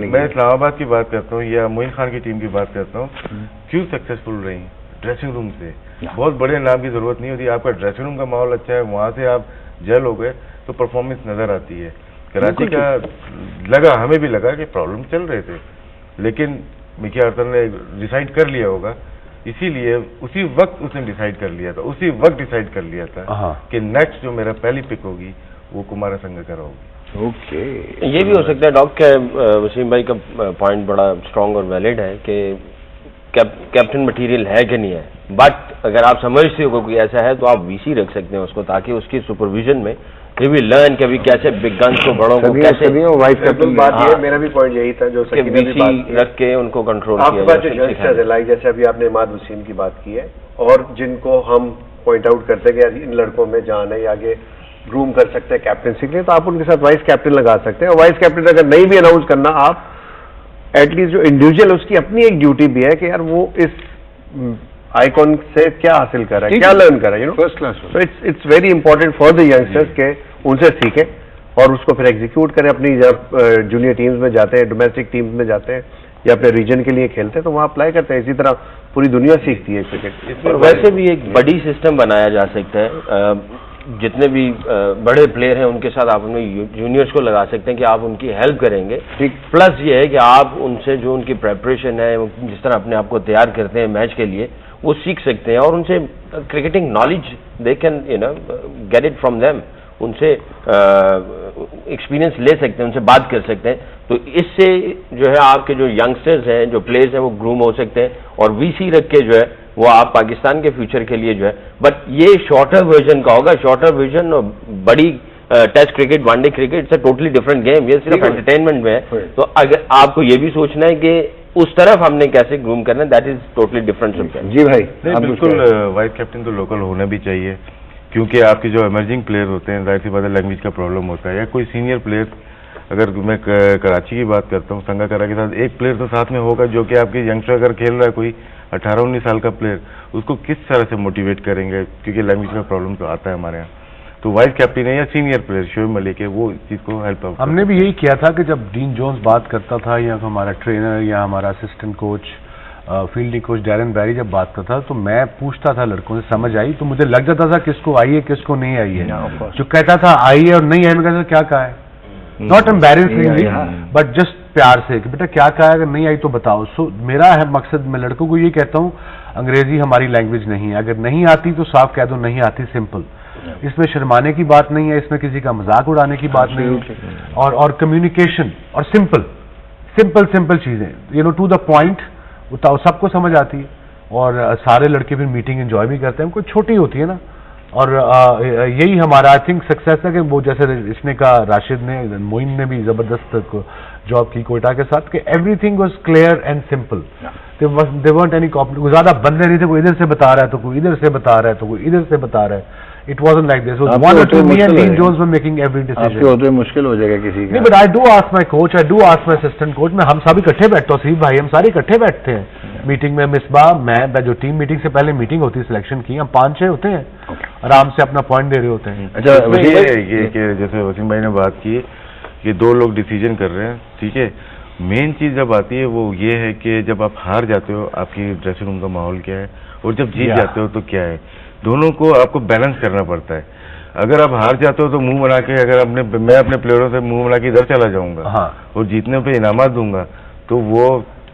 मैं इस्लामाबाद की बात करता हूँ या मोइन खान की टीम की बात करता हूँ, क्यों सक्सेसफुल रही? ड्रेसिंग रूम से। बहुत बड़े नाम की जरूरत नहीं होती, आपका ड्रेसिंग रूम का माहौल अच्छा है, वहां से आप जेल हो गए तो परफॉर्मेंस नजर आती है। कराची का लगा, हमें भी लगा कि प्रॉब्लम चल रहे थे, लेकिन मिकी आर्थर ने डिसाइड कर लिया होगा, इसीलिए उसी वक्त उसने डिसाइड कर लिया था, उसी वक्त डिसाइड कर लिया था कि नेक्स्ट जो मेरा पहली पिक होगी वो कुमार संगकारा होगी। ओके, ये भी हो सकता है डॉक्टर वसीम भाई का पॉइंट बड़ा स्ट्रांग और वैलिड है कि कैप्टन मटेरियल है कि नहीं है, बट अगर आप समझते हो कोई ऐसा है तो आप वीसी रख सकते हैं उसको, ताकि उसकी सुपरविजन में ही विल लर्न कि अभी कैसे बिग गन्स को बड़ों को कैसे वाइस कैप्टन बात ये मेरा भी पॉइंट यही था जो वीसी रख के उनको कंट्रोल किया जाए। जैसे अभी आपने इमाद वसीम की बात की है और जिनको हम पॉइंट आउट करते हैं कि यार इन लड़कों में जान है, आगे ग्रूम कर सकते हैं कैप्टनसी के लिए, तो आप उनके साथ वाइस कैप्टन लगा सकते हैं। और वाइस कैप्टन अगर नहीं भी अनाउंस करना, आप एटलीस्ट जो इंडिविजुअल उसकी अपनी एक ड्यूटी भी है कि यार वो इस आइकॉन से क्या हासिल कर रहा है, क्या लर्न कर रहा है, फर्स्ट क्लास। तो it's very important for the youngsters के उनसे सीखें और उसको फिर एग्जीक्यूट करें। अपनी जब जूनियर टीम्स में जाते हैं, डोमेस्टिक टीम्स में जाते हैं या अपने रीजन के लिए खेलते हैं तो वहाँ अप्लाई करते हैं। इसी तरह पूरी दुनिया सीखती है क्रिकेट। और वैसे भी एक बड़ी सिस्टम बनाया जा सकता है, जितने भी बड़े प्लेयर हैं उनके साथ आप अपने जूनियर्स को लगा सकते हैं कि आप उनकी हेल्प करेंगे। प्लस ये है कि आप उनसे जो उनकी प्रेपरेशन है, जिस तरह अपने आप को तैयार करते हैं मैच के लिए, वो सीख सकते हैं और उनसे cricketing knowledge they can get it from them, उनसे एक्सपीरियंस ले सकते हैं, उनसे बात कर सकते हैं। तो इससे जो है आपके जो यंगस्टर्स हैं, जो प्लेयर्स हैं, वो ग्रूम हो सकते हैं और वीसी रख के जो है वो आप पाकिस्तान के फ्यूचर के लिए जो है, बट ये शॉर्टर वर्जन का होगा। शॉर्टर वर्जन और बड़ी test cricket, one day cricket, it's a totally different game, ये सिर्फ एंटरटेनमेंट में है। तो अगर आपको ये भी सोचना है कि उस तरफ हमने कैसे ग्रूम करना है, that is totally different subject. जी भाई, बिल्कुल वाइस कैप्टन तो लोकल होना भी चाहिए, क्योंकि आपके जो इमर्जिंग प्लेयर होते हैं, जाहिर सी बात है लैंग्वेज का प्रॉब्लम होता है, या कोई सीनियर प्लेयर, अगर मैं कराची की बात करता हूँ, संगकारा के साथ एक प्लेयर तो साथ में होगा जो कि आपके यंगस्टर अगर खेल रहा है कोई 18-19 साल का प्लेयर, उसको किस तरह से मोटिवेट करेंगे, क्योंकि लैंग्वेज का प्रॉब्लम तो आता है हमारे यहाँ। तो वाइस कैप्टन है या सीनियर प्लेयर शोएब मलिक है, वो इस चीज को हेल्प आउट। हमने भी यही किया था कि जब डीन जोन्स बात करता था या हमारा ट्रेनर या हमारा assistant coach fielding coach Darren Barry जब बात करता था तो मैं पूछता था लड़कों से, समझ आई? तो मुझे लग जाता था किसको आई है किसको नहीं आई है। जो कहता था आई है और नहीं आई, मैं कहता था क्या कहा है, नॉट एम्बैरेसिंगली बट जस्ट प्यार से कि बेटा क्या कहा है, अगर नहीं आई तो बताओ। सो मेरा है मकसद, मैं लड़कों को ये कहता हूँ अंग्रेजी हमारी लैंग्वेज नहीं है, अगर नहीं आती तो साफ कह दो नहीं आती, सिंपल। इसमें शर्माने की बात नहीं है, इसमें किसी का मजाक उड़ाने की बात नहीं है, और कम्युनिकेशन और सिंपल चीजें, you know, to the point, सबको समझ आती है और सारे लड़के फिर मीटिंग एंजॉय भी करते हैं। कोई छोटी होती है ना, और यही हमारा आई थिंक सक्सेस है कि वो जैसे इसने कहा, राशिद ने, मोइन ने भी जबरदस्त जॉब की कोयटा के साथ, कि everything was clear and simple. They want any complication, ज्यादा बंदे नहीं थे, कोई इधर से बता रहा है तो कोई इधर से बता रहा है तो कोई इधर से बता रहा है। It wasn't like this. It was one or two. Me and Dean Jones were making every decision. आपके होते मुश्किल हो जाएगा किसी का। नहीं, but I do ask my coach, I do ask my assistant coach. हम सब इकट्ठे बैठते हैं, सिर्फ भाई हम सारे इकट्ठे बैठते हैं मीटिंग में। मिसबा, मैं जो टीम मीटिंग से पहले मीटिंग होती है सिलेक्शन की, हम 5-6 होते हैं, आराम से अपना पॉइंट दे रहे होते हैं। अच्छा, ये कि जैसे वसीम भाई ने बात की कि 2 लोग डिसीजन कर रहे हैं, ठीक है। मेन चीज जब आती है वो ये है कि जब आप हार जाते हो आपकी ड्रेसिंग रूम का माहौल क्या है, और जब जीत जाते हो तो क्या है। दोनों को आपको बैलेंस करना पड़ता है। अगर आप हार जाते हो तो मुंह बना के, अगर मैं अपने प्लेयरों से मुंह बना के इधर चला जाऊंगा और जीतने पे इनामत दूंगा तो वो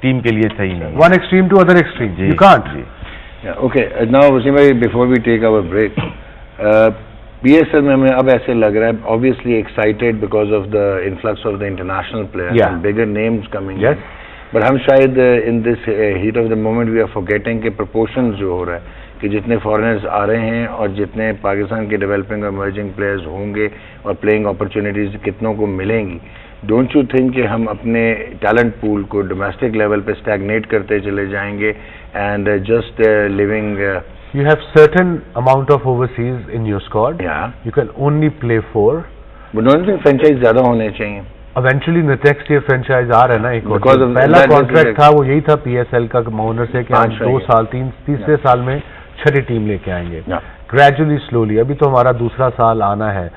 टीम के लिए सही नहीं। One extreme to other extreme. You can't. Okay, now Wasim bhai, before we take our break, PSL में हमें अब ऐसे लग रहा है, obviously excited because of the influx of the international players and bigger names coming in. But हम शायद in this heat of the moment we are forgetting कि proportions जो हो रहा है कि जितने फॉरेनर्स आ रहे हैं और जितने पाकिस्तान के डेवलपिंग और इमर्जिंग प्लेयर्स होंगे और प्लेइंग अपॉर्चुनिटीज कितनों को मिलेंगी, डोंट यू थिंक कि हम अपने टैलेंट पूल को डोमेस्टिक लेवल पे स्टैग्नेट करते चले जाएंगे and just living You have certain amount of overseas in your squad. You can only play 4. But don't you think franchise ज्यादा होने चाहिए? Eventually next year franchise आ रहा है ना एक और। पहला कॉन्ट्रैक्ट था वो यही था PSL का ओनर से कि हम 2 साल तीसरे साल में 6ठी टीम लेके आएंगे, ग्रेजुअली स्लोली। अभी तो हमारा दूसरा साल आना है।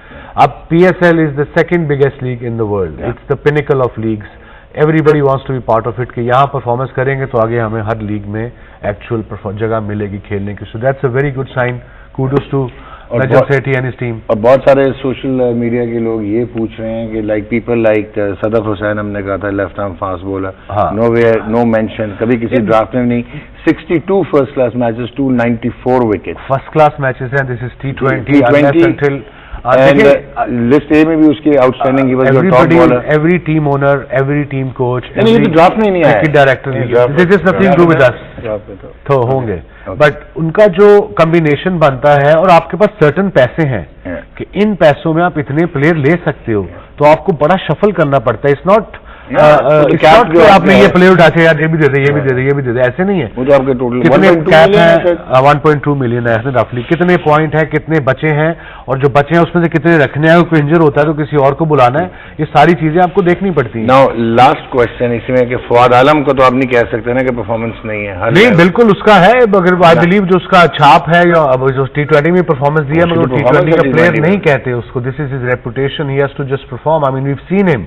अब PSL is the second biggest league in the world, it's the pinnacle of leagues, everybody wants to be part of it कि यहाँ परफॉर्मेंस करेंगे तो आगे हमें हर लीग में एक्चुअल जगह मिलेगी खेलने की। So that's a very good sign, kudos to Najam Sethi and his team. और बहुत सारे सोशल मीडिया के लोग ये पूछ रहे हैं कि like people like Sadaf Hussain, हमने कहा था left arm fast bowler, nowhere no mention, कभी किसी ड्राफ्ट में नहीं, 62 first class matches, 294 wicket, first class matches हैं। This is T20 list A में भी उसकी outstanding, he was your top bowler, every team owner, every team coach, ये तो ड्राफ्ट में नहीं आया, director, this is nothing to with us, तो होंगे। बट उनका जो कॉम्बिनेशन बनता है, और आपके पास सर्टन पैसे हैं कि इन पैसों में आप इतने प्लेयर ले सकते हो, तो आपको बड़ा शफल करना पड़ता है। इट्स नॉट आपने ये प्लेयर उठा के यार ये भी दे दे, ये भी दे दे, ये भी दे दे, ऐसे नहीं है। वो तो आपके टोटल कितने कैप है, 1.2 मिलियन है रफली, कितने पॉइंट है, कितने बचे हैं, और जो बचे हैं उसमें से कितने रखने हैं, कोई इंजर होता है तो किसी और को बुलाना है, ये सारी चीजें आपको देखनी पड़ती हैं। नाउ लास्ट क्वेश्चन इसमें कि फवाद आलम को तो आप नहीं कह सकते ना कि परफॉर्मेंस नहीं है, नहीं बिल्कुल उसका है, मगर आई बिलीव जो उसका छाप है, या जो T20 में परफॉर्मेंस दिया, मगर T20 का प्लेयर नहीं कहते उसको, this is his reputation, he has to just perform. I mean we have seen him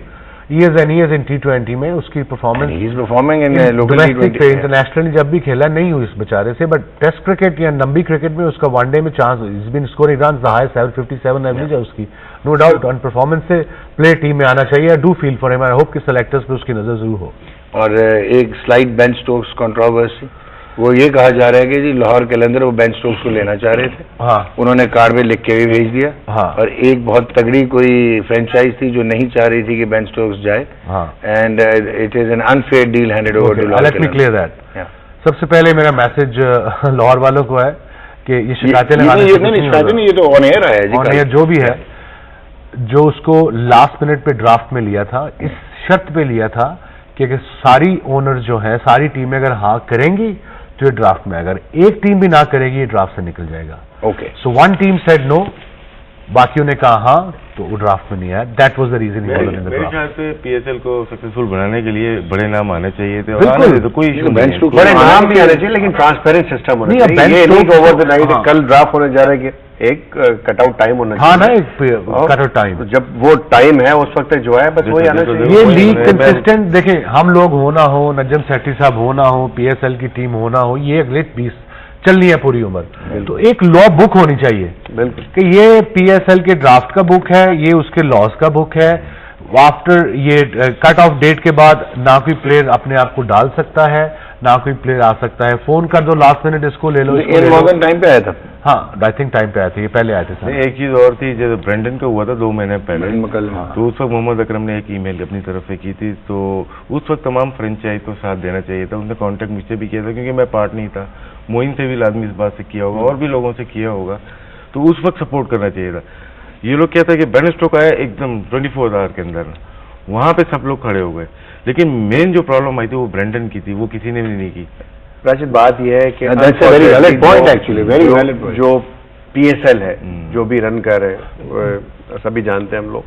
years and years in T20 में, उसकी performance, he is performing in local T20 पे, इंटरनेशनली जब भी खेला नहीं हुई इस बेचारे से, बट टेस्ट क्रिकेट या लंबी क्रिकेट में उसका वनडे में chance, is been scoring runs, the highest 757 average है उसकी, नो डाउट। ऑन परफॉर्मेंस से प्ले टीम में आना चाहिए। I do feel for him, I hope कि सेलेक्टर्स पे उसकी नजर जरूर हो। और एक स्लाइट बेन स्टोक्स कंट्रोवर्सी, वो ये कहा जा रहा है कि जी लाहौर के अंदर वो बेन स्टोक्स को लेना चाह रहे थे, उन्होंने कार्ड में लिख के भी भेज दिया, और एक बहुत तगड़ी कोई फ्रेंचाइज थी जो नहीं चाह रही थी कि बेन स्टोक्स जाए, and it is an unfair deal handed over to Lahore. Let me clear that. सबसे पहले मेरा मैसेज लाहौर वालों को है कि ये शिकायतें लगाने से ये तो ऑन एयर है जी, ऑन एयर जो भी है, जो उसको लास्ट मिनट पे ड्राफ्ट में लिया था, इस शर्त पे लिया था कि अगर सारी ओनर्स जो है, सारी टीमें अगर हाँ करेंगी तो ये ड्राफ्ट में, अगर एक टीम भी ना करेगी ये ड्राफ्ट से निकल जाएगा। Okay, so one team said no, बाकियों ने कहा हाँ, तो वो ड्राफ्ट में नहीं आया। That was the reason. मेरे ख्याल से PSL को सक्सेसफुल बनाने के लिए बड़े नाम आने चाहिए थे, बिल्कुल, तो कोई इशू बड़े नाम भी आने चाहिए, लेकिन ट्रांसपेरेंट सिस्टम होना चाहिए। ये नहीं ओवर द नाइट कल ड्राफ्ट होने जा रहे हैं एक कटआउट टाइम होना हाँ ना, चाहिए। एक कट टाइम। जब वो टाइम है उस वक्त जो है बस वही आना चाहिए। ये लीग कंसिस्टेंट देखें, हम लोग हो ना हो, नजम सेठी साहब हो ना हो, PSL की टीम हो ना हो, ये अगले 20 चलनी है पूरी उम्र। तो एक लॉ बुक होनी चाहिए बिल्कुल कि ये PSL के ड्राफ्ट का बुक है, ये उसके लॉस का बुक है। आफ्टर ये कट ऑफ डेट के बाद ना कोई प्लेयर अपने आप को डाल सकता है, ना कोई प्लेयर आ सकता है। फोन कर दो लास्ट मिनट, इसको ले लो, इसको ले लो। टाइम पे आया था। हाँ, आई थिंक टाइम पे आए थे, ये पहले आए थे सर। एक चीज और थी, जब ब्रेंडन का हुआ था 2 महीने पहले, हाँ। तो उस वक्त मोहम्मद अकरम ने एक ईमेल अपनी तरफ से की थी। तो उस वक्त तमाम फ्रेंचाइज को साथ देना चाहिए था। उनने कांटेक्ट मुझसे भी किया था, क्योंकि मैं पार्ट नहीं था। मोइन से भी लाजमी इस बात से किया होगा, और भी लोगों से किया होगा। तो उस वक्त सपोर्ट करना चाहिए था। ये लोग क्या था कि बेन स्टोक आया एकदम 24 आवर के अंदर, वहां पे सब लोग खड़े हो गए। लेकिन मेन जो प्रॉब्लम आई थी वो ब्रेंडन की थी, वो किसी ने भी नहीं की। राशिद, बात यह है कि That's a very valid point actually, very valid point. जो PSL है, जो भी रन कर रहे हैं, सभी जानते हैं हम लोग,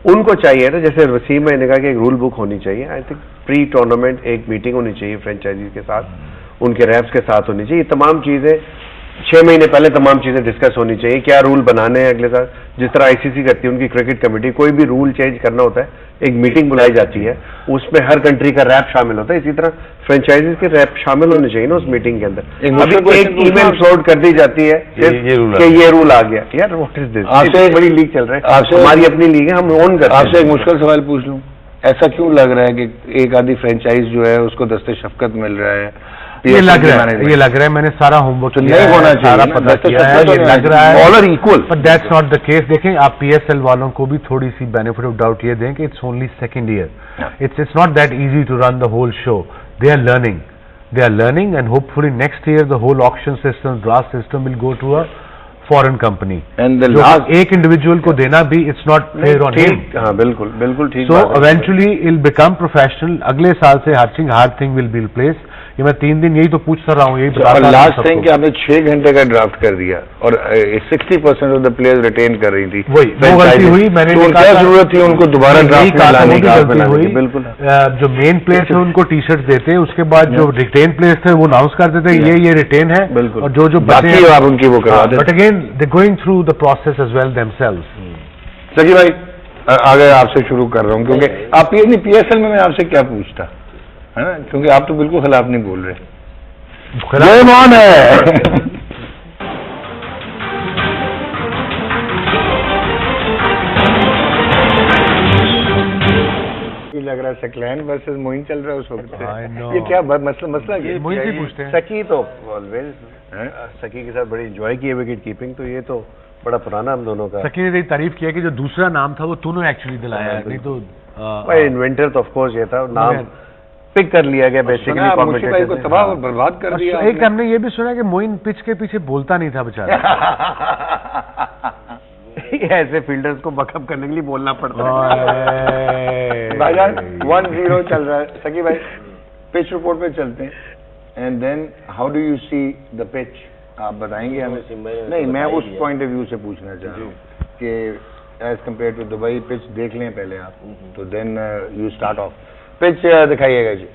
उनको चाहिए था, जैसे वसीम भाई ने कहा कि एक रूल बुक होनी चाहिए। आई थिंक प्री टूर्नामेंट एक मीटिंग होनी चाहिए फ्रेंचाइजी के साथ, उनके रैप्स के साथ होनी चाहिए। तमाम चीजें 6 महीने पहले तमाम चीजें डिस्कस होनी चाहिए। क्या रूल बनाने हैं अगले साल, जिस तरह ICC करती है उनकी क्रिकेट कमेटी, कोई भी रूल चेंज करना होता है एक मीटिंग बुलाई जाती है, उसमें हर कंट्री का रैप शामिल होता है। इसी तरह फ्रेंचाइजीज के रैप शामिल होने चाहिए ना उस मीटिंग के अंदर। अभी एक ईमेल फ्लोट कर दी जाती है कि ये रूल आ गया। यार व्हाट इज दिस? आपसे एक बड़ी लीग चल रहा है, आपसे हमारी अपनी लीग है, हम ओन करते हैं। आपसे एक मुश्किल सवाल पूछ लूं, ऐसा क्यों लग रहा है कि एक आधी फ्रेंचाइज जो है उसको दस्ते शफकत मिल रहा है? ये लग रहा है, मैंने सारा होमवर्क तो नहीं होना चाहिए, सारा पता किया है, ये लग रहा है all are equal, but that's not the case. देखें, आप PSL वालों को भी थोड़ी सी बेनिफिट ऑफ डाउट ये दें कि it's only second year, it's not that easy to run the whole show. They are learning and hopefully next year the whole auction system, draft system will go to a foreign company. And the last एक individual को देना भी it's not fair on him. हाँ, बिल्कुल बिल्कुल ठीक। So eventually it'll become professional. अगले साल से हर थिंग विल बी रिप्लेस। ये मैं 3 दिन यही तो पूछता रहा हूँ, यही बता रहा हूँ। लास्ट थिंग कि आपने 6 घंटे का ड्राफ्ट कर दिया और 60% ऑफ द प्लेयर्स रिटेन कर रही थी। वही वो गलती हुई, मैंने तो क्या जरूरत थी उनको दोबारा ड्राफ्ट में लाने की? बिल्कुल। जो मेन प्लेयर्स थे उनको टी-शर्ट देते, उसके बाद जो रिटेन प्लेयर्स थे वो अनाउंस कर देते ये रिटेन है, बिल्कुल। और जो बाकी आप उनकी वो करवा देते। But again they going through the process as well themselves. सकी भाई, आगे आपसे शुरू कर रहा हूँ, क्योंकि आप ये नहीं PSL में मैं आपसे क्या पूछता है ना, क्योंकि आप तो बिल्कुल खिलाफ नहीं बोल रहे। गेम ऑन है। लग रहा है सकलैन वर्सेस मोइन चल रहा है उस वक्त से। ये क्या मसला क्या? मोइन से पूछते हैं। सकी तो ऑलवेज सकी के साथ बड़ी एंजॉय की है विकेट कीपिंग, तो ये तो बड़ा पुराना हम दोनों का। सकी ने तेरी तारीफ किया कि जो दूसरा नाम था वो तूने एक्चुअली दिलाया है, नहीं तो भाई इन्वेंटर तो ऑफ कोर्स ये था, नाम पिक कर लिया गया बेसिकली कमेंटेटर को तबाह और बर्बाद कर दिया। एक हमने ये भी सुना कि मोइन पिच के पीछे बोलता नहीं था बेचारा। ऐसे फील्डर्स को बकअप करने के लिए बोलना पड़ता है। भाईजान 1-0 चल रहा है। सकी भाई, पिच रिपोर्ट पे चलते हैं, and then how do you see the pitch, आप बताएंगे हमें? नहीं, मैं उस पॉइंट ऑफ व्यू से पूछना चाह रहा हूँ कि as compare to Dubai pitch देख लें पहले आप, तो then you start off. Pitch दिखाइएगा जी।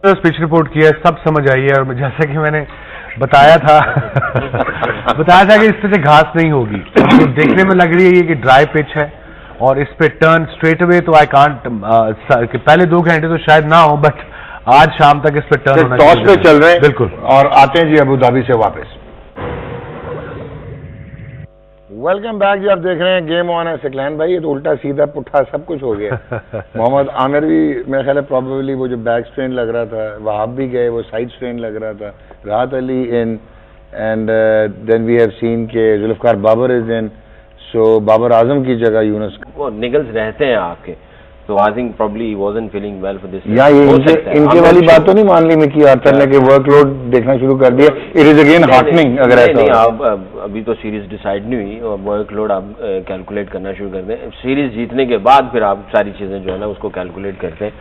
पिच रिपोर्ट किया, सब समझ आई है, और जैसा कि मैंने बताया था कि इस पे से घास नहीं होगी। तो देखने में लग रही है ये कि ड्राई पिच है, और इस पे टर्न स्ट्रेट अवे तो आई कांट, पहले 2 घंटे तो शायद ना हो, बट आज शाम तक इस पे टर्न होना चाहिए। टॉस पे चल रहे हैं बिल्कुल। और आते हैं जी अबू धाबी से वापस। वेलकम बैक जी, आप देख रहे हैं गेम ऑन है। सकलैन भाई, ये तो उल्टा सीधा पुट्ठा सब कुछ हो गया। मोहम्मद आमिर भी मेरे ख्याल है प्रॉबेबली वो जो बैक स्ट्रेन लग रहा था, वहाब भी गए, वो साइड स्ट्रेन लग रहा था। Rahat Ali in, and then we have seen के Zulfiqar Babar is in, so Babar Azam की जगह यूनुस। वो निगल्स रहते हैं आपके, तो I think probably he wasn't feeling well for this. या ये इनके वाली बात तो नहीं मान ली मैं कि आर्थर ने के वर्कलोड देखना शुरू कर दिया। इट इज अगेन हार्टनिंग अगर ऐसा नहीं, आप अभी तो सीरीज डिसाइड नहीं हुई, और वर्कलोड आप कैलकुलेट करना शुरू कर दें। सीरीज जीतने के बाद फिर आप सारी चीजें जो है ना उसको कैलकुलेट करते हैं।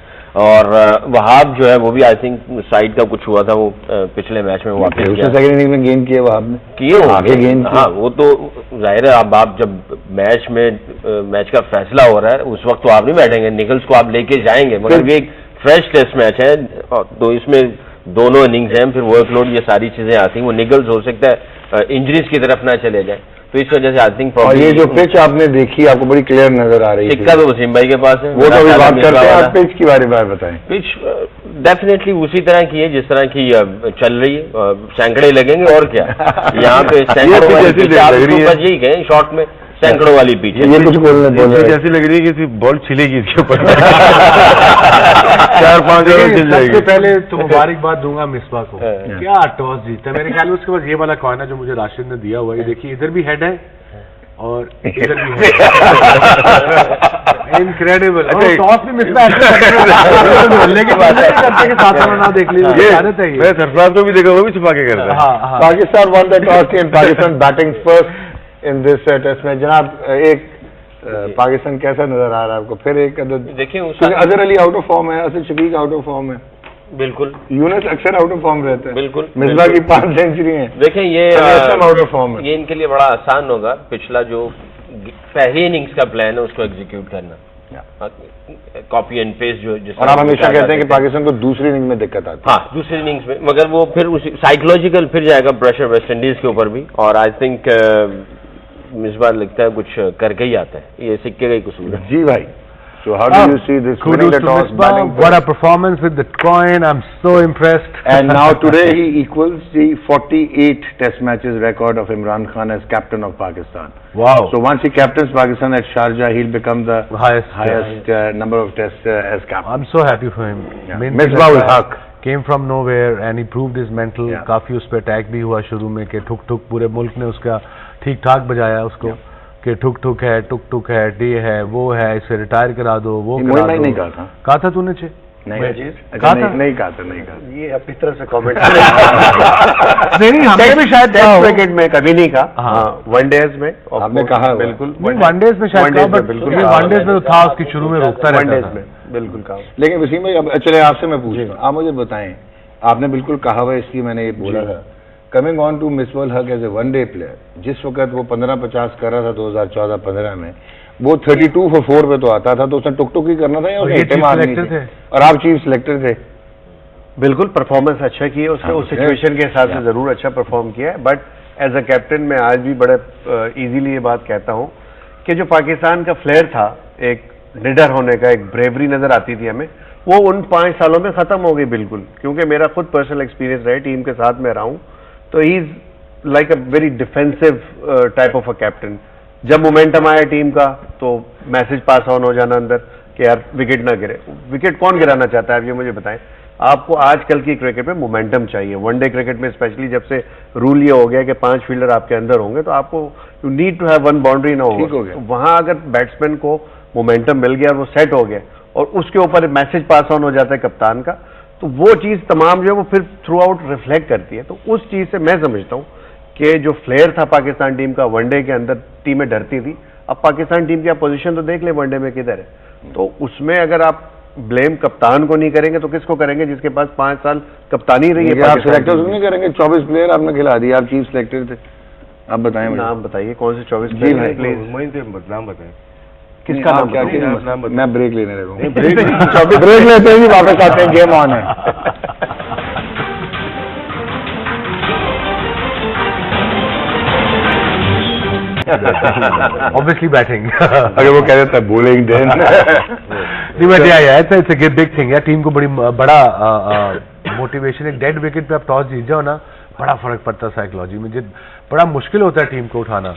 और वहाब जो है वो भी आई थिंक साइड का कुछ हुआ था, वो पिछले मैच में वापस उसने सेकंड इनिंग में गेंद किए वहाब ने, किए आगे गेंद। हाँ, वो तो जाहिर है। अब आप जब मैच का फैसला हो रहा है उस वक्त तो आप नहीं बैठेंगे, निकल्स को आप लेके जाएंगे, मगर ये एक फ्रेश टेस्ट मैच है, तो इसमें दोनों इनिंग्स हैं, फिर वर्कलोड ये सारी चीजें आती हैं, वो निगल्स हो सकता है इंजरीज की तरफ ना चले जाए, तो इस वजह से आई थिंक और ये जो पिच आपने देखी आपको बड़ी क्लियर नजर आ रही है, सिक्का तो वसीम भाई के पास है, वो तो अभी बात करते हैं, आप पिच की बारे में बताएं। पिच डेफिनेटली उसी तरह की है जिस तरह की चल रही है, सैकड़े लगेंगे और क्या यहाँ पे सैकड़ों वाली pitch, आप इसको बस यही कहें शॉर्ट में सैकड़ों वाली पिच है। ये कुछ बोलने जैसी लग रही है कि बॉल छिलेगी इसके ऊपर 4-5 ओवर छिल जाएगी। सबसे पहले तो मुबारकबाद दूंगा मिसबा को, क्या टॉस जीता। मेरे ख्याल में उसके बाद ये वाला कॉइन है जो मुझे राशिद ने दिया हुआ है, ये देखिए इधर भी हेड है और इधर भी हेड इनक्रेडिबल। टॉस भी मिसबा मोहल्ले के बाद करते के साथ ना देख लीजिए, आदत है ये। मैं सरफराज को भी देखा, वो भी छुपा के करता है। हाँ, Pakistan won the toss and Pakistan batting first in this test में। जनाब एक पाकिस्तान कैसा नजर आ रहा है आपको? फिर एक देखिए Azhar Ali out of form है, Asad Shafiq out of form है, बिल्कुल यूनुस अक्सर आउट ऑफ फॉर्म रहते हैं, बिल्कुल मिसबा की 5 सेंचुरी हैं, देखें ये आउट ऑफ फॉर्म है। ये इनके लिए बड़ा आसान होगा पिछला जो पहली इनिंग्स का प्लान है उसको एग्जीक्यूट करना, कॉपी एंड पेस्ट जो और आप हमेशा कहते हैं कि पाकिस्तान को दूसरी इनिंग में दिक्कत आती है। हाँ दूसरी इनिंग्स में, मगर वो फिर उसी साइकोलॉजिकल फिर जाएगा प्रेशर वेस्ट इंडीज के ऊपर भी, और आई थिंक इस बार लगता है कुछ करके ही आता है, ये सिक्के का ही कसूर है। जी भाई, so how do you see this winning the toss, batting What a performance with the coin, I'm so impressed. And now today he equals the 48 test matches record of Imran Khan as captain of Pakistan. Wow. So once he captains Pakistan at Sharjah, he'll become the highest number of tests as captain. I'm so happy for him. Yeah. Misbah-ul Haq came from nowhere and he proved his mental. Yeah. काफी उस पे attack भी हुआ शुरू में कि ठुक ठुक, पूरे मुल्क ने उसका ठीक ठाक बजाया उसको कि ठुक ठुक है, ये है, वो है, इसे रिटायर करा दो, वो करा दो। नहीं कहा था तूने चे नहीं कहा था ये अपनी तरफ से कमेंट नहीं हमें भी शायद टेस्ट क्रिकेट में कभी नहीं कहा, हाँ वनडेज में आपने कहा, बिल्कुल वनडेज में शायद कहा, बट वनडेज में तो था उसकी शुरू में रोकता रहता वनडेज था। में बिल्कुल कहा। लेकिन वसीम भाई, अब चले आपसे मैं पूछ रहा हूं, आप मुझे बताएं, आपने बिल्कुल कहा हुआ, इसलिए मैंने ये बोला था, कमिंग ऑन टू मिसबा-उल हक एज ए वनडे प्लेयर, जिस वक्त वो 15-50 कर रहा था 2014-15 में, वो 32 for 4 पे तो आता था, तो उसने टुक टुक ही करना था या उसने हिट्टे मारनी थी? और आप चीफ सिलेक्टर थे। बिल्कुल परफॉर्मेंस अच्छा किया उसने, उस सिचुएशन के हिसाब से जरूर अच्छा परफॉर्म किया है, बट एज अ कैप्टन मैं आज भी बड़े इजीली ये बात कहता हूँ कि जो पाकिस्तान का फ्लेयर था, एक लीडर होने का, एक ब्रेवरी नजर आती थी हमें, वो उन 5 सालों में खत्म हो गई बिल्कुल। क्योंकि मेरा खुद पर्सनल एक्सपीरियंस रहा है, टीम के साथ में रहा हूँ, तो he is like a very defensive type of a captain. जब मोमेंटम आया टीम का तो मैसेज पास ऑन हो जाना अंदर कि यार विकेट ना गिरे। विकेट कौन गिराना चाहता है, आप ये मुझे बताएं। आपको आजकल की क्रिकेट में मोमेंटम चाहिए, वनडे क्रिकेट में स्पेशली जब से रूल ये हो गया कि 5 फील्डर आपके अंदर होंगे, तो आपको you need to have 1 boundary ना हो। तो वहां अगर बैट्समैन को मोमेंटम मिल गया और वो सेट हो गया और उसके ऊपर मैसेज पास ऑन हो जाता है कप्तान का, तो वो चीज तमाम जो है वो फिर थ्रू आउट रिफ्लेक्ट करती है। तो उस चीज से मैं समझता हूँ कि जो फ्लेयर था पाकिस्तान टीम का, वनडे के अंदर टीमें डरती थी। अब पाकिस्तान टीम की आप पोजीशन तो देख ले वनडे में किधर है, तो उसमें अगर आप ब्लेम कप्तान को नहीं करेंगे तो किसको करेंगे, जिसके पास 5 साल कप्तानी रही है। आप सिलेक्टर नहीं करेंगे, 24 प्लेयर आपने खिला दिया, आप चीफ सिलेक्टर थे। आप बताएं, नाम बताइए कौन से 24 प्लेयर प्लीज नाम बताएं। किसका नाम? क्या मैं ब्रेक लेने लगा हूँ। ब्रेक लेते हैं, वापस आते हैं, गेम ऑन है। Obviously batting. अगर वो कह देता bowling then. नहीं बट या इट्स अ बिग थिंग है, टीम को बड़ा मोटिवेशन। एक डेड विकेट पे आप टॉस जीत जाओ ना, बड़ा फर्क पड़ता है साइकोलॉजी में, बड़ा मुश्किल होता है टीम को उठाना।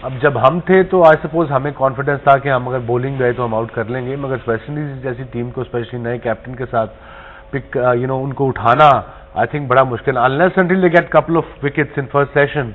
अब जब हम थे तो आई सपोज हमें कॉन्फिडेंस था कि हम अगर बॉलिंग गए तो हम आउट कर लेंगे, मगर वेस्ट इंडीज जैसी टीम को स्पेशली नए कैप्टन के साथ पिक उनको उठाना आई थिंक बड़ा मुश्किल, unless until they get couple of wickets in first session.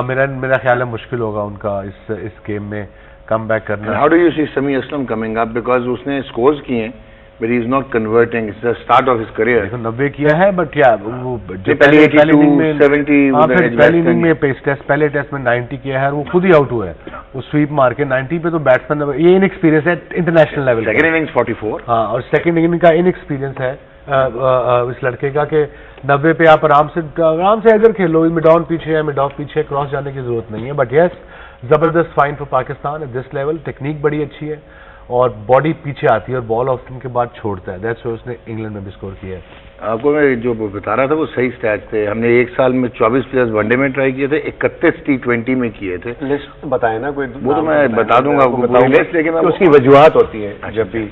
मेरा ख्याल है मुश्किल होगा उनका इस गेम में कम बैक करना। हाउ डू यू सी समी असलम कमिंग अप, बिकॉज उसने स्कोर्स किए हैं but he is not converting, it's the start of his career. देखो 90 किया है, बट या वो पहली इनिंग में 70 पहली इनिंग में पहले टेस्ट में 90 किया है, वो खुद ही आउट हुआ है, वो स्वीप मार के 90 पे। तो बैट्समैन ये इनएक्सपीरियंस है इंटरनेशनल लेवल। सेकंड इनिंग्स 44, हाँ, और सेकंड इनिंग का इनएक्सपीरियंस है इस लड़के का कि 90 पे आप आराम से इधर खेलो, मिड ऑन पीछे है, मिड ऑफ पीछे, क्रॉस जाने की जरूरत नहीं है। बट यस, जबरदस्त fine for Pakistan at this level. Technique बड़ी अच्छी है और बॉडी पीछे आती है और बॉल ऑफ के बाद छोड़ता है। दैट्स व्हाई उसने इंग्लैंड में भी स्कोर किया है। आपको मैं जो बता रहा था वो सही स्टैट्स थे। हमने एक साल में 24 प्लेयर्स वनडे में ट्राई किए थे, 31 T20 में किए थे। लिस्ट बताए ना कोई, वो तो मैं बता दूंगा आपको पूरी लिस्ट, लेकिन मैं उसकी वजूहत होती है जब भी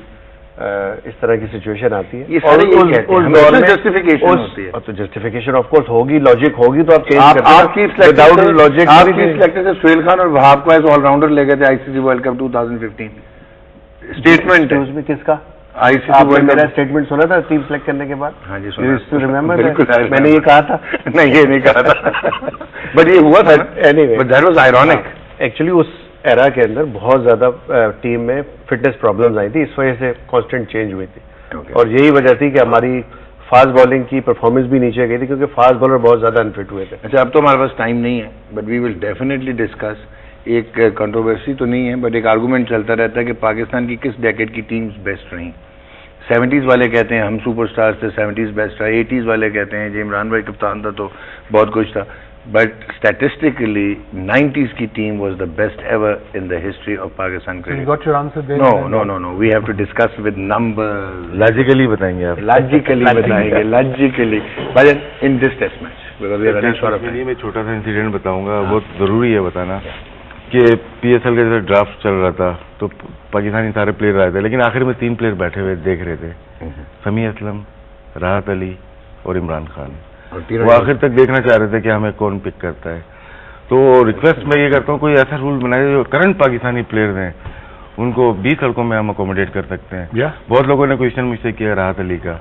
इस तरह की सिचुएशन आती है। ये सारे यही कहते हैं, हमेशा justification होती है। तो जस्टिफिकेशन ऑफ कोर्स होगी, लॉजिक होगी तो आप चेंज आप करते हैं। विदाउट लॉजिक आपकी सिलेक्टर से सुहेल खान और वहाब को एज ऑलराउंडर ले गए थे आईसीसी वर्ल्ड कप 2015। स्टेटमेंट है उसमें किसका? आईसीसी आपने वर्ल्ड मेरा कप। स्टेटमेंट सुना था टीम सेलेक्ट करने के बाद? हाँ जी सुना। रिमेम्बर बिल्कुल, I मैंने ये कहा था? नहीं, ये नहीं कहा था, बट ये हुआ था। Anyway. But that was ironic. Actually उस एरा के अंदर बहुत ज्यादा टीम में फिटनेस प्रॉब्लम्स आई थी, इस वजह से कांस्टेंट चेंज हुई थी। और यही वजह थी कि हमारी फास्ट बॉलिंग की परफॉर्मेंस भी नीचे गई थी, क्योंकि फास्ट बॉलर बहुत ज्यादा अनफिट हुए थे। अच्छा, अब तो हमारे पास टाइम नहीं है, but we will definitely discuss. एक कंट्रोवर्सी तो नहीं है, बट एक आर्गुमेंट चलता रहता है कि पाकिस्तान की किस डेकेड की टीम्स बेस्ट रही। 70s वाले कहते हैं हम सुपरस्टार्स थे, 70s बेस्ट था। 80s वाले कहते हैं जी इमरान भाई कप्तान था तो बहुत कुछ था। बट स्टैटिस्टिकली 90s की team was the best ever in the history of Pakistan You cricket. got your answer there? No, we have to discuss with numbers. Logically बताएंगे आप। लॉजिकली बताएंगे, logically, but in this test match because we are running short of के लिए time. मैं छोटा सा incident बताऊंगा, बहुत जरूरी है बताना कि पीएसएल का जैसे ड्राफ्ट चल रहा था तो पाकिस्तानी सारे प्लेयर आए थे, लेकिन आखिर में 3 प्लेयर बैठे हुए देख रहे थे, समी असलम, राहत अली और इमरान खान। वो आखिर तक देखना चाह रहे थे कि हमें कौन पिक करता है। तो रिक्वेस्ट मैं ये करता हूँ कोई ऐसा रूल बनाए जो करंट पाकिस्तानी प्लेयर्स हैं उनको 20 लड़कों में हम अकोमोडेट कर सकते हैं। बहुत लोगों ने क्वेश्चन मुझसे किया राहत अली का।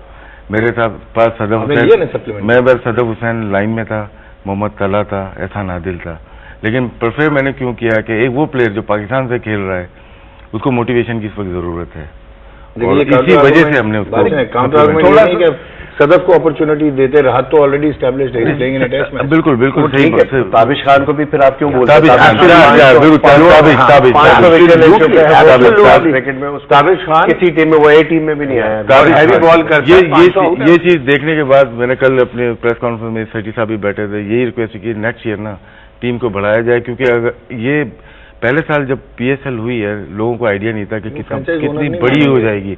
मेरे साथ पास सदफ हुसैन, मैं बस सदफ हुसैन लाइन में था, मोहम्मद तला था, एहसान आदिल था, लेकिन प्रेफर मैंने क्यों किया कि एक वो प्लेयर जो पाकिस्तान से खेल रहा है उसको मोटिवेशन की इस वक्त जरूरत है, और इसी वजह से हमने उसको सदफ को अपॉर्चुनिटी देते। राहत तो ऑलरेडी एस्टैब्लिश्ड है playing in a test match. बिल्कुल बिल्कुल सही बात है। ताबिश खान को भी फिर आप क्यों बोलते हैं? ताबिश खान किसी टीम में, वो ए टीम में भी नहीं आया। हैवी बॉल करता है। ये चीज देखने के बाद मैंने कल अपने प्रेस कॉन्फ्रेंस में सेठी साहब भी बैठे थे, यही रिक्वेस्ट की नेक्स्ट ईयर ना टीम को बढ़ाया जाए, क्योंकि अगर ये पहले साल जब पीएसएल हुई है लोगों को आइडिया नहीं था कि कितनी बड़ी हो जाएगी।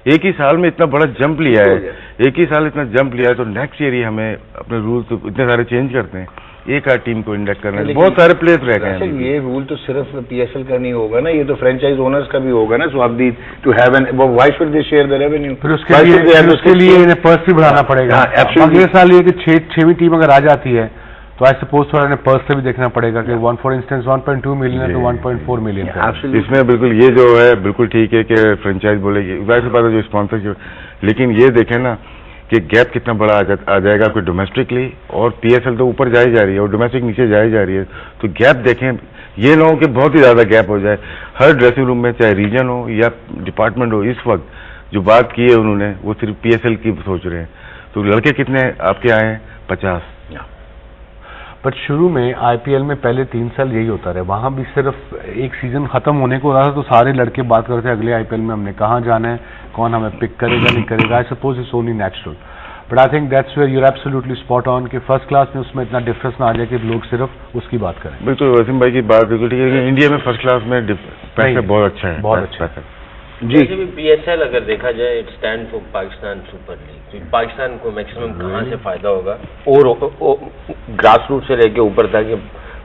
एक ही साल में इतना बड़ा जंप लिया है, एक ही साल इतना जंप लिया है, तो नेक्स्ट ईयर ही हमें अपने रूल्स इतने सारे चेंज करते हैं, एक आध टीम को इंडेक्ट करना है। बहुत सारे प्लेयर्स रह गए हैं। ये रूल तो सिर्फ पीएसएल का नहीं होगा ना, ये तो फ्रेंचाइज ओनर्स का भी होगा ना। सो अब the two have an, why should they share the revenue? फिर उसके लिए इन्हें पर्स भी बढ़ाना पड़ेगा। अगले साल ये कि 6वीं टीम अगर आ जाती है तो आई सपोज थोड़ा इन्हें पर्स से भी देखना पड़ेगा कि 1 फॉर इंस्टेंस 1.2 मिलियन है तो 1.4 मिलियन है। इसमें बिल्कुल ये जो है बिल्कुल ठीक है कि फ्रेंचाइज बोलेगी, जाहिर सी बात है जो स्पॉन्सरशिप, लेकिन ये देखें ना कि गैप कितना बड़ा आ जाएगा कोई डोमेस्टिकली, और पीएसएल तो ऊपर जाई जा रही है और डोमेस्टिक नीचे जाई जा रही है, तो गैप देखें, ये ना हो कि बहुत ही ज्यादा गैप हो जाए हर ड्रेसिंग रूम में, चाहे रीजन हो या डिपार्टमेंट हो। इस वक्त जो बात की है उन्होंने वो सिर्फ पीएसएल की सोच रहे हैं। तो लड़के कितने आपके आए हैं? 50। बट शुरू में आईपीएल में पहले 3 साल यही होता रहा, वहां भी सिर्फ एक सीजन खत्म होने को रहा था तो सारे लड़के बात करते थे अगले आईपीएल में हमने कहाँ जाना है, कौन हमें पिक करेगा नहीं करेगा। I suppose it's only natural, but I think that's where you are absolutely spot on कि फर्स्ट क्लास में उसमें इतना डिफरेंस ना आ जाए कि लोग सिर्फ उसकी बात करें। बिल्कुल वसीम भाई की बात बिल्कुल ठीक है। इंडिया में फर्स्ट क्लास में पैसा बहुत अच्छा है, बहुत अच्छा है जी। भी पीएसएल अगर देखा जाए it stand for Pakistan super league, तो पाकिस्तान को मैक्सिमम कहाँ से फायदा होगा, और ग्रास रूट से लेके ऊपर तक ये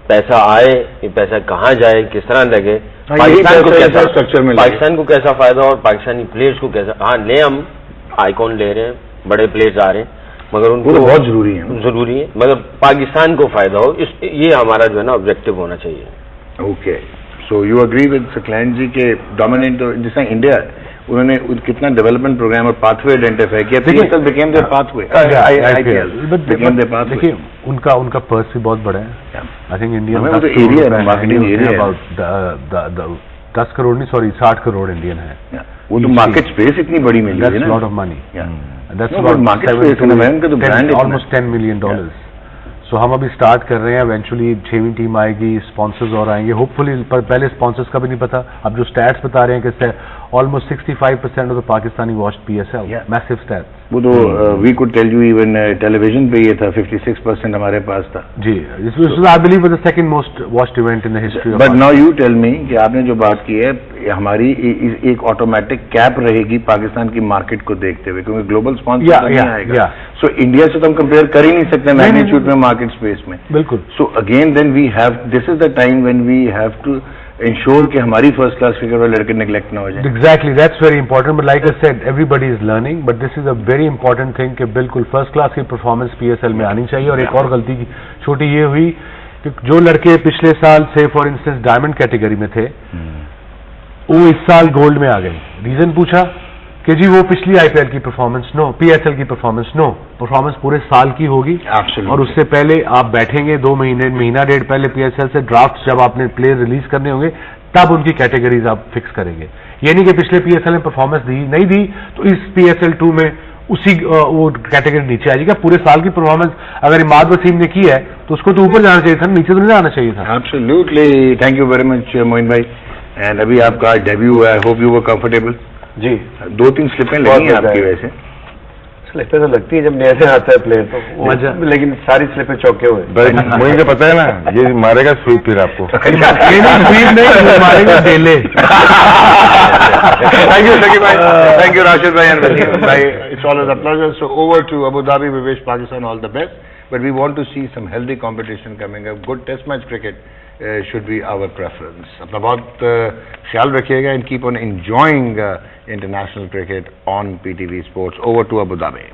पैसा आए, ये पैसा कहाँ जाए, किस तरह लगे, पाकिस्तान को कैसा स्ट्रक्चर में, पाकिस्तान को कैसा फायदा और पाकिस्तानी प्लेयर्स को कैसा। हाँ ले हम आइकॉन ले रहे हैं, बड़े प्लेयर्स आ रहे हैं, मगर उनको तो बहुत जरूरी है, मगर पाकिस्तान को फायदा हो, ये हमारा जो है ना ऑब्जेक्टिव होना चाहिए। Okay, so you agree with Saqlain ji के डोमिनेंट जिस इंडिया उन्होंने कितना डेवलपमेंट प्रोग्राम और पाथवे आइडेंटिफाई किया, PSL became their pathway, IPL became their pathway. देखिए उनका पर्स भी बहुत बड़ा है। आई थिंक इंडियन तो area marketing area about 10 crore नहीं, सॉरी 60 करोड़ इंडियन है। वो तो मार्केट स्पेस इतनी बड़ी मिली है ना, lot of money, that's about market space in America, तो ब्रांड ऑलमोस्ट $10 मिलियन। सो हम अभी स्टार्ट कर रहे हैं, इवेंचुअली 6वीं टीम आएगी, स्पॉन्सर्स और आएंगे होपफुली, पर पहले स्पॉन्सर्स का भी नहीं पता। अब जो स्टैट्स बता रहे हैं कि almost 65% of the Pakistani watched PSL, massive stats. वो तो we could tell you even television पे ये था 56% हमारे पास था जी, this was I believe the second most watched event in the history of but now you tell me कि आपने जो बात की है हमारी एक ऑटोमेटिक कैप रहेगी पाकिस्तान की मार्केट को देखते हुए क्योंकि ग्लोबल स्पॉन्सर तो नहीं आएगा सो इंडिया से तो हम कंपेयर कर ही नहीं सकते मैग्नीट्यूड में मार्केट स्पेस में बिल्कुल so again then we have this is the time when we have to ensure कि हमारी फर्स्ट क्लास क्रिकेट वाले लड़के नेग्लेक्ट ना हो जाए Exactly, that's very important. But like I said, everybody is learning. But this is a very important thing कि बिल्कुल first class की परफॉर्मेंस PSL में आनी चाहिए. और एक और गलती की छोटी ये हुई कि जो लड़के पिछले साल से फॉर इंस्टेंस डायमंड कैटेगरी में थे वो इस साल गोल्ड में आ गए. रीजन पूछा कि जी वो पिछली IPL की परफॉर्मेंस नो, PSL की परफॉर्मेंस नो, परफॉर्मेंस पूरे साल की होगी. Absolutely. और उससे पहले आप बैठेंगे 2 महीने महीना डेढ़ पहले PSL से ड्राफ्ट जब आपने प्लेयर रिलीज करने होंगे तब उनकी कैटेगरीज आप फिक्स करेंगे. ये नहीं कि पिछले PSL में परफॉर्मेंस दी नहीं दी तो इस PSL 2 में उसी वो कैटेगरी नीचे आ जाएगा. पूरे साल की परफॉर्मेंस अगर इमाद वसीम ने की है तो उसको तो ऊपर जाना चाहिए था, नीचे तो नहीं आना चाहिए था. Absolutely. Thank you very much Moin भाई. एंड अभी आपका डेब्यू हुआ है. Hope you were comfortable. जी 2-3 स्लिपें लगी हैं आपकी वैसे. स्लिपें तो लगती है जब नया से आता है प्लेयर तो मजा. लेकिन सारी स्लिपें चौके हुए. मुझे पता है ना, ये मारेगा स्वीप फिर आपको. ये स्वीप नहीं मारेंगे डेले. Thank you, Shakib bhai. Thank you, Rashid bhai and Wasim bhai. It's always a pleasure. So over to Abu Dhabi. We wish Pakistan all the best. But we want to see some healthy competition coming up. Good test match cricket should be our preference. अपना बहुत ख्याल रखिएगा and keep on enjoying international cricket on PTV Sports. Over to Abu Dhabi.